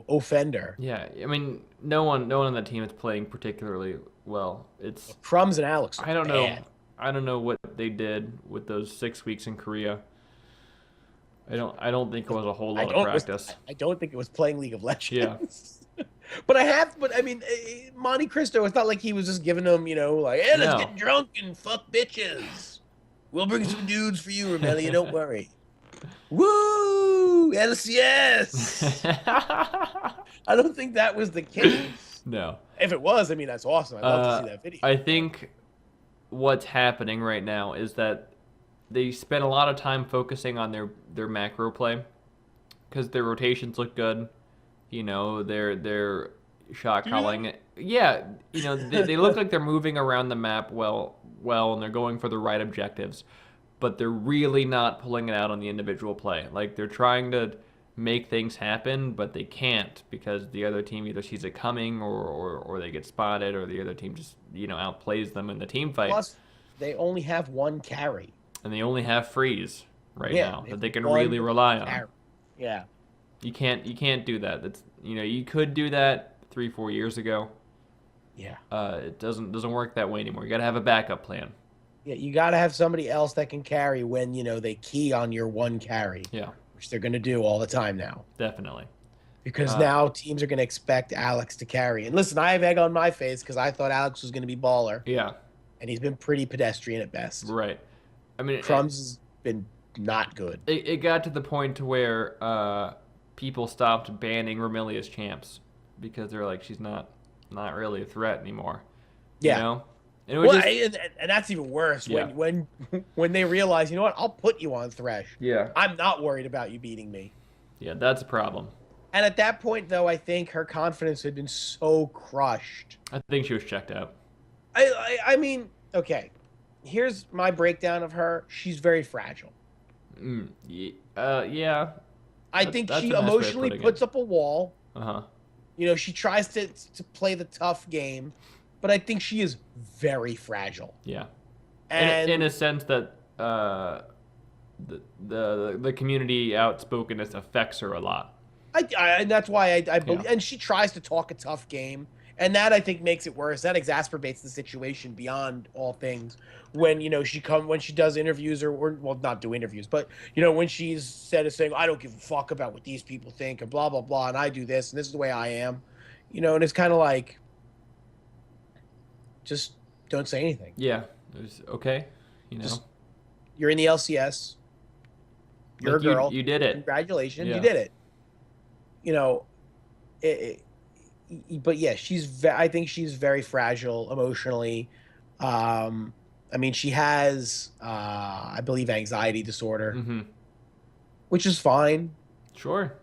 Offender. Yeah, I mean, no one on the team is playing particularly well. It's Crumbs and Alex. I don't know. I don't know what they did with those 6 weeks in Korea. I don't think it was a whole lot of practice. I don't think it was playing League of Legends. Yeah. But I mean, Monte Cristo, it's not like he was just giving them, like, hey, let's get drunk and fuck bitches. We'll bring some dudes for you, Remelia, don't worry. Woo! LCS! I don't think that was the case. No. If it was, I mean, that's awesome. I'd love to see that video. I think what's happening right now is that they spent a lot of time focusing on their macro play because their rotations look good. Their shot calling. Yeah, they look like they're moving around the map well, and they're going for the right objectives. But they're really not pulling it out on the individual play. Like, they're trying to make things happen, but they can't because the other team either sees it coming or they get spotted or the other team just, outplays them in the team fight. Plus, they only have one carry. And they only have Freeze now that they can really rely on. Carry. Yeah. You can't do that. That's you could do that 3-4 years ago. Yeah. It doesn't work that way anymore. You got to have a backup plan. Yeah, you got to have somebody else that can carry when, they key on your one carry. Yeah. Which they're going to do all the time now. Definitely. Because now teams are going to expect Alex to carry. And listen, I have egg on my face because I thought Alex was going to be baller. Yeah. And he's been pretty pedestrian at best. Right. I mean, Crumbs has been not good. It got to the point to where people stopped banning Remelia's champs because they're like, she's not really a threat anymore. Yeah. And that's even worse when they realize, you know what, I'll put you on Thresh. Yeah. I'm not worried about you beating me. Yeah, that's a problem. And at that point, though, I think her confidence had been so crushed. I think she was checked out. I mean, okay, here's my breakdown of her. She's very fragile. Yeah. I think she emotionally puts up a wall. She tries to play the tough game. But I think she is very fragile. Yeah, and in a sense that the community outspokenness affects her a lot. And that's why I believe. And she tries to talk a tough game, and that I think makes it worse. That exacerbates the situation beyond all things. When she does interviews or not do interviews, but when she's saying I don't give a fuck about what these people think and blah blah blah, and I do this and this is the way I am, and it's kind of like. Just don't say anything. Yeah, it was okay. You're in the LCS. You're a girl. You did it. Congratulations, you did it. But yeah, I think she's very fragile emotionally. I mean, she has, I believe, anxiety disorder, which is fine. Sure.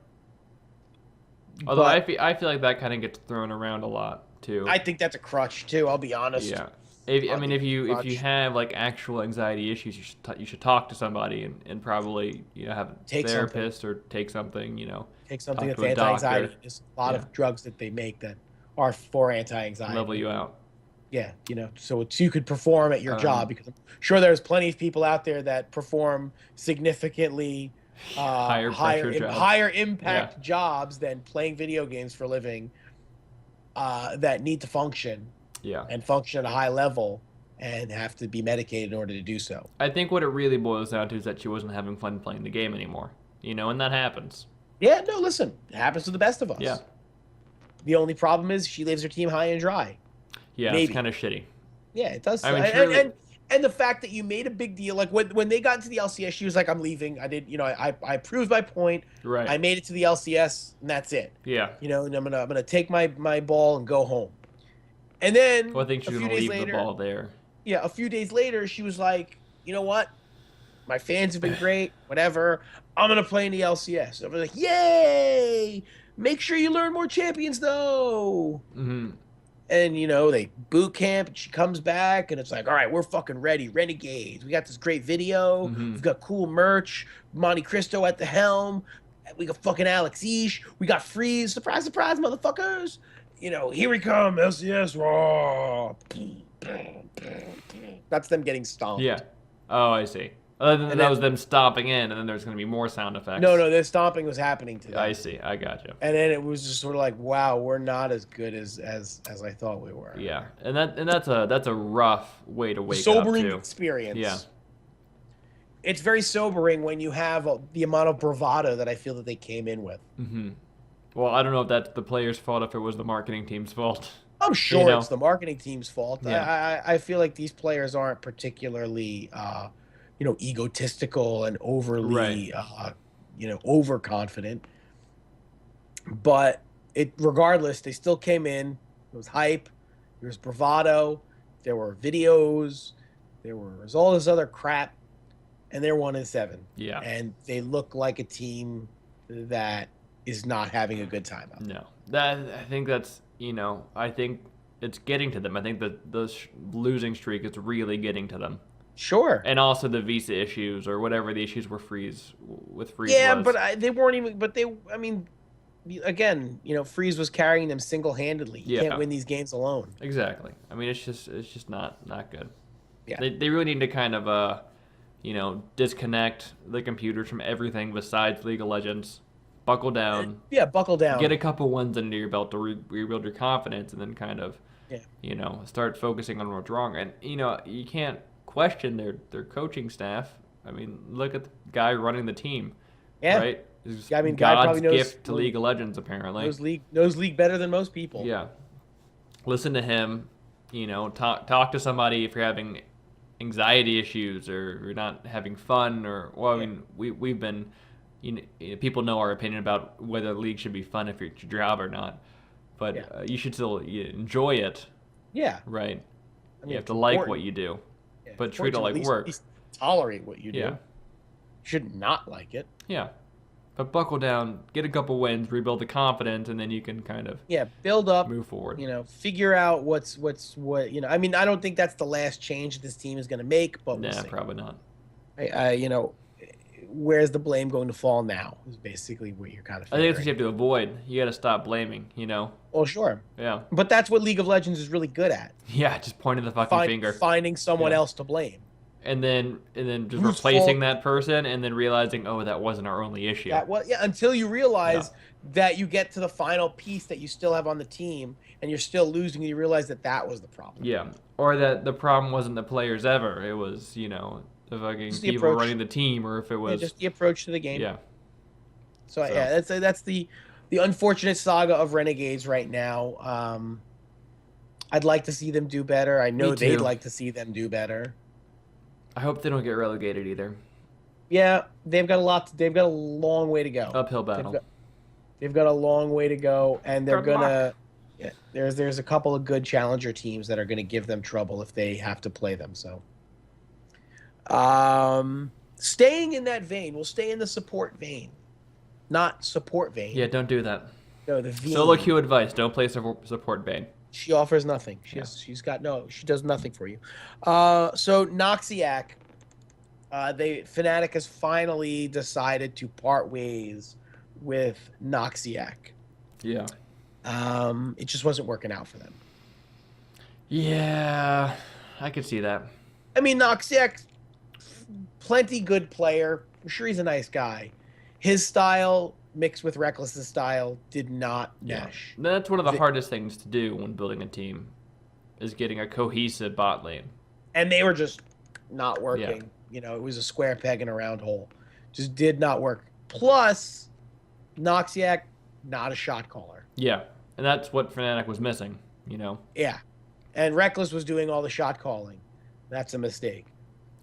Although I feel like that kind of gets thrown around a lot too. I think that's a crutch too. I'll be honest. Yeah. If you have like actual anxiety issues, you should talk to somebody and probably have a therapist or take something. Take something talk that's to a doctor. anti-anxiety. There's a lot of drugs that they make that are for anti-anxiety. Level you out. Yeah, so you could perform at your job, because I'm sure there's plenty of people out there that perform significantly higher impact jobs than playing video games for a living, that need to function. Yeah. And function at a high level and have to be medicated in order to do so. I think what it really boils down to is that she wasn't having fun playing the game anymore. And that happens. Yeah, no, listen, it happens to the best of us. Yeah. The only problem is she leaves her team high and dry. Yeah, Maybe. It's kind of shitty. Yeah, it does. I mean, truly... and the fact that you made a big deal, like when they got into the LCS, she was like, "I'm leaving. I did, I proved my point. Right. I made it to the LCS, and that's it. Yeah. And I'm gonna take my ball and go home." And then I think she's gonna leave the ball there. Yeah, a few days later, she was like, "You know what? My fans have been great. Whatever. I'm gonna play in the LCS." I was like, "Yay! Make sure you learn more champions, though." Mm-hmm. And they boot camp, and she comes back, and it's like, "All right, we're fucking ready. Renegades. We got this great video. Mm-hmm. We've got cool merch. Monte Cristo at the helm. We got fucking Alex Ish. We got Freeze. Surprise, surprise, motherfuckers. Here we come, LCS. Raw." That's them getting stomped. Yeah. Oh, I see. That was them stomping in, and then there's going to be more sound effects. No, the stomping was happening to them. I see. I got you. And then it was just sort of like, wow, we're not as good as I thought we were. Yeah, and that's a rough way to wake up Sobering too. experience. Yeah. It's very sobering when you have the amount of bravado that I feel that they came in with. Mm-hmm. Well, I don't know if that's the players' fault, if it was the marketing team's fault. I'm sure it's the marketing team's fault. Yeah. I feel like these players aren't particularly, egotistical and overly, overconfident. But regardless, they still came in. It was hype. There was bravado. There were videos. There was all this other crap. And they're 1-7. Yeah. And they look like a team that is not having a good time out there. No. I think that's, I think it's getting to them. I think that the losing streak is really getting to them. Sure. And also the visa issues or whatever the issues were with Freeze. Yeah, was. but they weren't even. But again, Freeze was carrying them single-handedly. You can't win these games alone. Exactly. I mean, it's just not good. Yeah. They really need to kind of disconnect the computers from everything besides League of Legends. Buckle down. Yeah, buckle down. Get a couple wins under your belt to rebuild your confidence, and then kind of, start focusing on what's wrong. And you can't question their coaching staff. I mean, look at the guy running the team. Yeah. Right. Guy God's gift to League of Legends, apparently. Knows League better than most people. Yeah. Listen to him. Talk to somebody if you're having anxiety issues or you're not having fun I mean, we've been. People know our opinion about whether the league should be fun if it's your job or not, but you should still enjoy it. Yeah. Right. I mean, you have to like what you do, but treat it like work. At least tolerate what you do. Yeah. You should not like it. Yeah. But buckle down, get a couple wins, rebuild the confidence, and then you can kind of build up, move forward. Figure out what. I mean, I don't think that's the last change this team is going to make, but we'll see. Probably not. Where's the blame going to fall now is basically what you're kind of figuring. I think that's what you have to avoid. You got to stop blaming, Well, sure. Yeah. But that's what League of Legends is really good at. Yeah, just pointing the fucking finger. Finding someone else to blame. And then just replacing that person and then realizing, oh, that wasn't our only issue. Until you realize that you get to the final piece that you still have on the team and you're still losing, and you realize that was the problem. Yeah. Or that the problem wasn't the players ever. It was, the fucking people running the team, or if it was just the approach to the game. Yeah. So that's the unfortunate saga of Renegades right now. I'd like to see them do better. I know they'd like to see them do better. I hope they don't get relegated either. Yeah, they've got a long way to go. Uphill battle. They've got a long way to go, and they're gonna. Yeah, there's a couple of good challenger teams that are gonna give them trouble if they have to play them. So. Staying in that vein, we'll stay in the support vein, not support vein. Yeah, don't do that. No, the V. Solo queue advice: don't play support Bane. She offers nothing. She does nothing for you. So Noxiak, Fnatic has finally decided to part ways with Noxiak. Yeah. It just wasn't working out for them. Yeah, I could see that. I mean, Noxiak, plenty good player. I'm sure he's a nice guy. His style mixed with Reckless's style did not mesh. That's one of the hardest things to do when building a team, is getting a cohesive bot lane. And they were just not working. Yeah. You know, it was a square peg in a round hole. Just did not work. Plus, Noxiak, not a shot caller. Yeah, and that's what Fnatic was missing, you know? Yeah. And Reckless was doing all the shot calling. That's a mistake.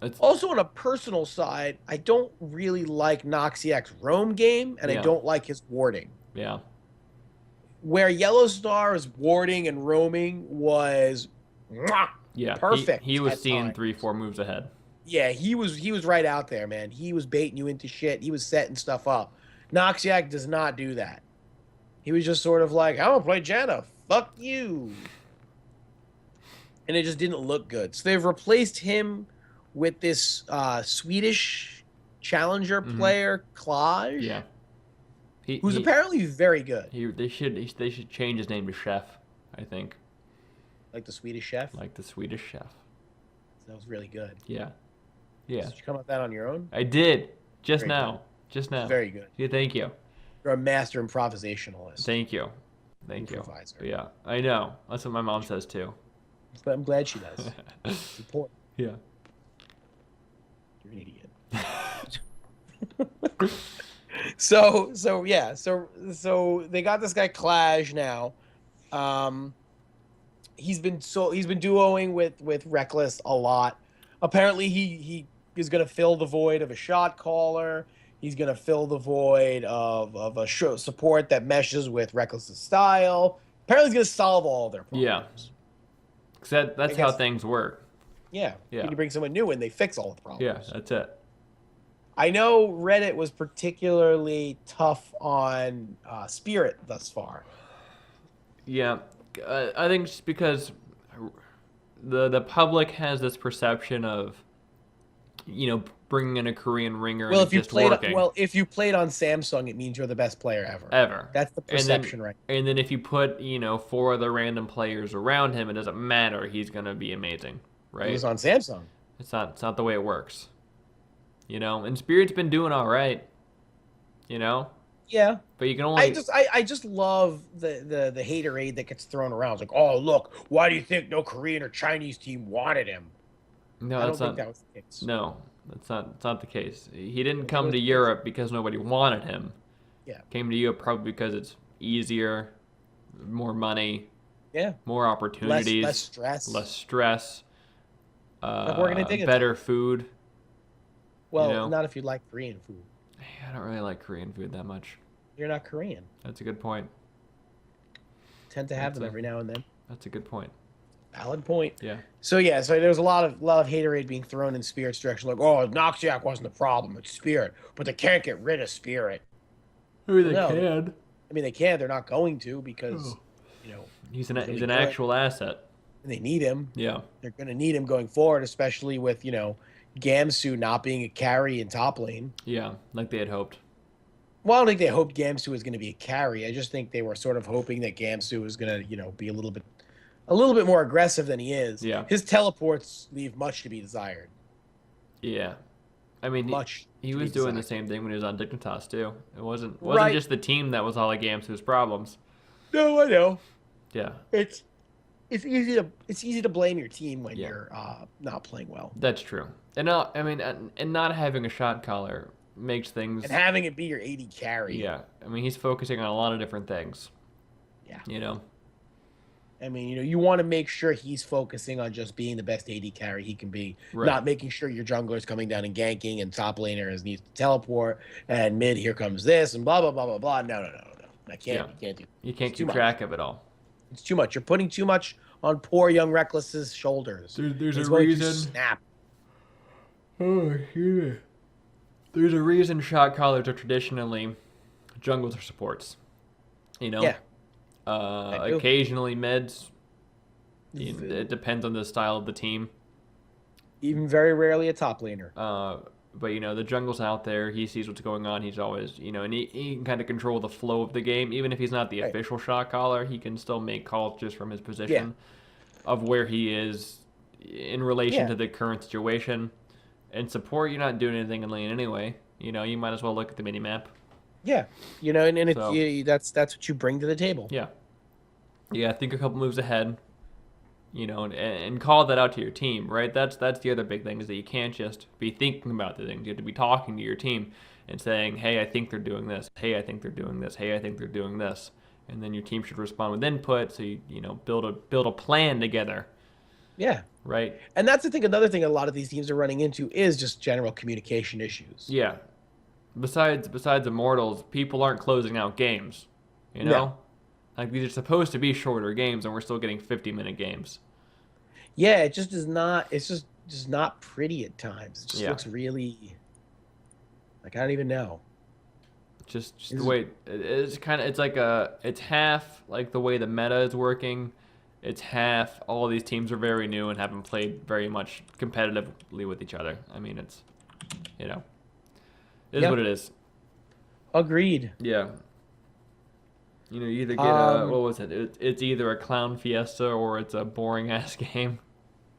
It's... Also, on a personal side, I don't really like Noxiak's roam game, and I don't like his warding. Yeah. Where Yellow Star's warding and roaming was perfect. He was seeing 3-4 moves ahead. Yeah, he was right out there, man. He was baiting you into shit. He was setting stuff up. Noxiak does not do that. He was just sort of like, I'm gonna play Janna. Fuck you. And it just didn't look good. So they've replaced him with this Swedish challenger player, Klaj. Yeah. Who's apparently very good. They should change his name to Chef, I think. Like the Swedish chef? Like the Swedish Chef. That was really good. Yeah. Yeah. Did you come up with that on your own? I did. Just Very now. good. Just now. Very good. Yeah, thank you. You're a master improvisationalist. Thank you. Thank Improviser. you. Yeah, I know. That's what my mom says too. But I'm glad she does. It's important. Yeah. You're an idiot. So they got this guy Klaj now. He's been duoing with Reckless a lot. Apparently he is going to fill the void of a shot caller. He's going to fill the void of a support that meshes with Reckless's style. Apparently he's going to solve all their problems. Yeah. Because that's how things work. Yeah. You bring someone new and they fix all the problems. Yeah, that's it. I know Reddit was particularly tough on Spirit thus far. Yeah. I think just because the public has this perception of, bringing in a Korean ringer and if you just working. If you played on Samsung, it means you're the best player ever. That's the perception, right? And then if you put 4 other random players around him, it doesn't matter. He's gonna be amazing, right? He was on Samsung. It's not the way it works. And Spirit's been doing all right. Yeah. But you can only. I just love the haterade that gets thrown around. It's like, oh look, why do you think no Korean or Chinese team wanted him? No, I don't think that was the case. No, that's not the case. He didn't come to Europe because nobody wanted him. Yeah. Came to Europe probably because it's easier, more money. Yeah. More opportunities. Less stress. Less stress. Like working at Dignitas. Better food. Well, not if you like Korean food. I don't really like Korean food that much. You're not Korean. That's a good point. Tend to have them every now and then. That's a good point. Valid point. Yeah. So there was a lot of haterade being thrown in Spirit's direction, like, oh, Noxiak wasn't the problem, it's Spirit, but they can't get rid of Spirit. Maybe they can. I mean, they can. They're not going to because, he's an actual asset. And they need him. Yeah. They're going to need him going forward, especially with Gamsu not being a carry in top lane. Yeah, like they had hoped. Well, I don't think they hoped Gamsu was going to be a carry. I just think they were sort of hoping that Gamsu was going to, be a little bit more aggressive than he is. Yeah. His teleports leave much to be desired. Yeah. I mean, he was doing the same thing when he was on Dignitas too. It wasn't just the team that was all of Gamsu's problems. No, I know. Yeah. It's easy to blame your team when you're not playing well. That's true. And not having a shot caller makes things, and having it be your AD carry. Yeah. I mean, he's focusing on a lot of different things. Yeah. I mean, you want to make sure he's focusing on just being the best AD carry he can be, not making sure your jungler is coming down and ganking, and top laner needs to teleport, and mid here comes this, and blah blah blah blah blah. No. I can't. You can't do. You can't keep track of it all. It's too much. You're putting too much on poor young Reckless's shoulders. There's a reason. Snap. Oh, yeah. There's a reason shot callers are traditionally jungles or supports. You know, Yeah, I do. occasionally mids. It depends on the style of the team. Even very rarely a top laner. But the jungle's out there. He sees what's going on. He's always, and he can kind of control the flow of the game. Even if he's not the Right. official shot caller, he can still make calls just from his Yeah. position of where he is in relation to the current situation. And support, you're not doing anything in lane anyway. You might as well look at the mini map. Yeah, and that's what you bring to the table. Yeah. Yeah, think a couple moves ahead. And call that out to your team, right? That's the other big thing, is that you can't just be thinking about the things. You have to be talking to your team and saying, hey, I think they're doing this. Hey, I think they're doing this. Hey, I think they're doing this. And then your team should respond with input, so you build a plan together. Yeah. Right? And that's the thing. Another thing a lot of these teams are running into is just general communication issues. Yeah. Besides Immortals, people aren't closing out games. No. Like, these are supposed to be shorter games, and we're still getting 50-minute games. Yeah, it just is not. It's just not pretty at times. It just looks really. Like, I don't even know. Just the way it's half like the way the meta is working. It's half all of these teams are very new and haven't played very much competitively with each other. I mean, it's it is what it is. Agreed. Yeah. You either get what was it? It's either a clown fiesta or it's a boring ass game.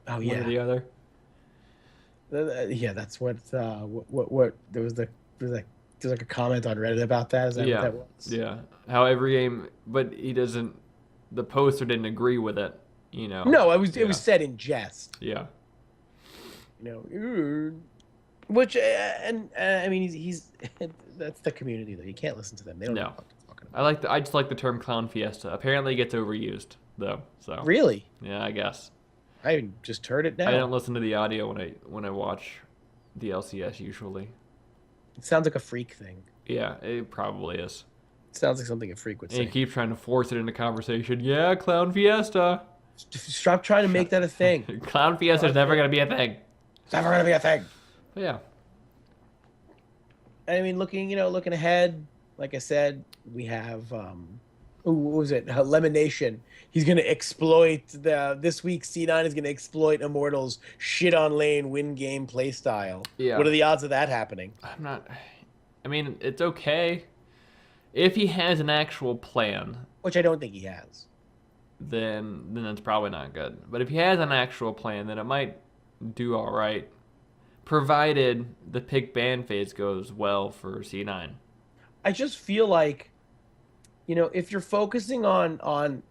Oh yeah. One or the other. Yeah, that's what there's like a comment on Reddit about that. Is that what that was? Yeah. How every game, but the poster didn't agree with it. No, it was said in jest. Yeah. Which I mean he's that's the community though. You can't listen to them. They don't know what they're talking about. I just like the term clown fiesta. Apparently it gets overused though. So really? Yeah, I guess. I just heard it now. I don't listen to the audio when I watch the LCS usually. It sounds like a freak thing. Yeah, it probably is. It sounds like something a freak would say. And you keep trying to force it into conversation. Yeah, clown fiesta. Stop trying to make that a thing. Clown fiesta is never going to be a thing. It's never going to be a thing. But yeah. I mean, looking ahead, like I said, we have what was it? LemonNation. He's going to exploit this week. C9 is going to exploit Immortals shit on lane win game play style. Yeah. What are the odds of that happening? I mean, it's okay if he has an actual plan, which I don't think he has. Then that's probably not good. But if he has an actual plan, then it might do all right, provided the pick ban phase goes well for C9. I just feel like, if you're focusing on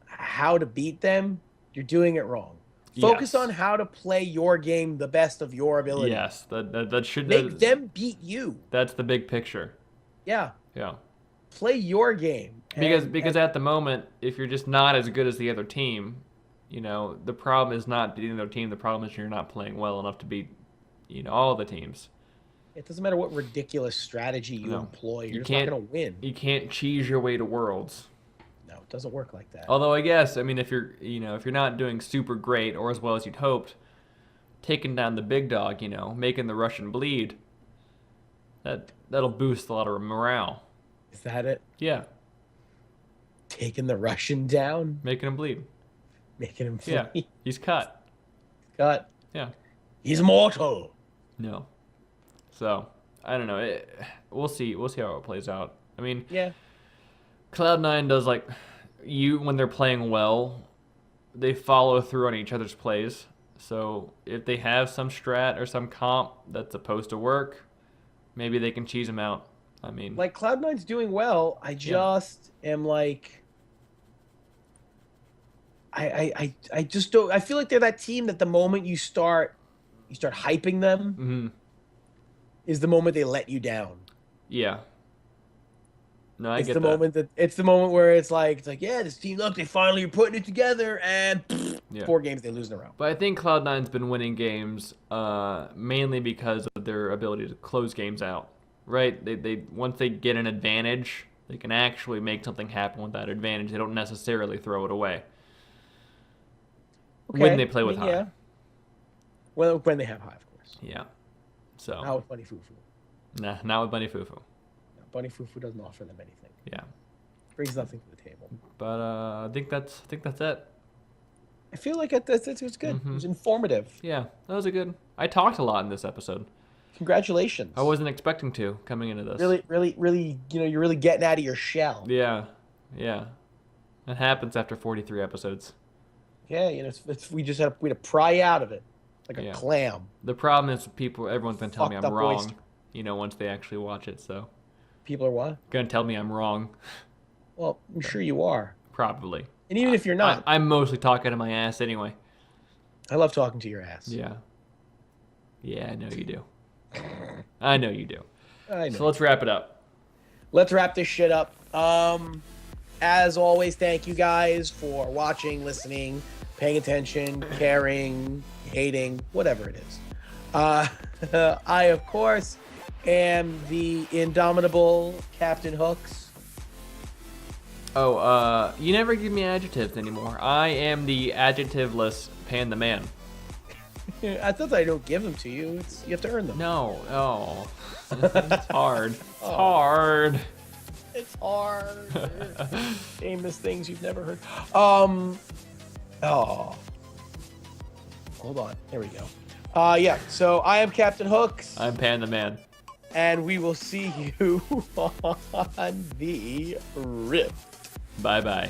how to beat them, you're doing it wrong. Focus on how to play your game the best of your ability. Yes, that should make them beat you. That's the big picture. Yeah. Yeah. Play your game. Because at the moment, if you're just not as good as the other team, the problem is not beating the other team. The problem is you're not playing well enough to beat, all the teams. It doesn't matter what ridiculous strategy you employ. You're just not going to win. You can't cheese your way to Worlds. No, it doesn't work like that. Although I guess, if you're not doing super great or as well as you'd hoped, taking down the big dog, making the Russian bleed, that'll boost a lot of morale. Is that it? Yeah. Taking the Russian down? Making him bleed. Making him bleed? Yeah. He's cut. Cut? Yeah. He's mortal. No. So, I don't know. We'll see. We'll see how it plays out. I mean, yeah. Cloud9 does when they're playing well, they follow through on each other's plays. So if they have some strat or some comp that's supposed to work, maybe they can cheese them out. I mean, Cloud9's doing well. I just am I just don't. I feel like they're that team that the moment you start hyping them, is the moment they let you down. Yeah. No, I it's get the that. moment it's the moment where it's like yeah, this team, look, they finally are putting it together, and 4 games they lose in a row. But I think Cloud9's been winning games mainly because of their ability to close games out. Right? They once they get an advantage, they can actually make something happen with that advantage. They don't necessarily throw it away. Okay. When they play with high. Yeah. Well, when they have high, of course. Yeah. So. Not with Bunny Fufu. Nah, not with Bunny Fufu. No, Bunny Fufu doesn't offer them anything. Yeah. Brings nothing to the table. But I think that's it. I feel like it was good. Mm-hmm. It was informative. Yeah, that was a good. I talked a lot in this episode. Congratulations. I wasn't expecting to coming into this. Really, you're really getting out of your shell. Yeah. It happens after 43 episodes. Yeah, we had to pry out of it like a clam. The problem is everyone's gonna tell me I'm wrong. Oyster. Once they actually watch it, so. People are what? Gonna tell me I'm wrong. Well, I'm sure you are. Probably. And even if you're not, I'm mostly talking to my ass anyway. I love talking to your ass. Yeah. Yeah, I know you do. I know you do. I know. So let's wrap it up. Let's wrap this shit up. As always, thank you guys for watching, listening, paying attention, caring, hating, whatever it is. I, of course, am the indomitable Captain Hooks. Oh, you never give me adjectives anymore. I am the adjectiveless Pan the Man. I thought I don't give them to you. You have to earn them. No. Oh. It's hard. It's hard. It's hard. Famous things you've never heard. Oh. Hold on. There we go. Yeah. So I am Captain Hooks. I'm Pan the Man. And we will see you on the Rift. Bye-bye.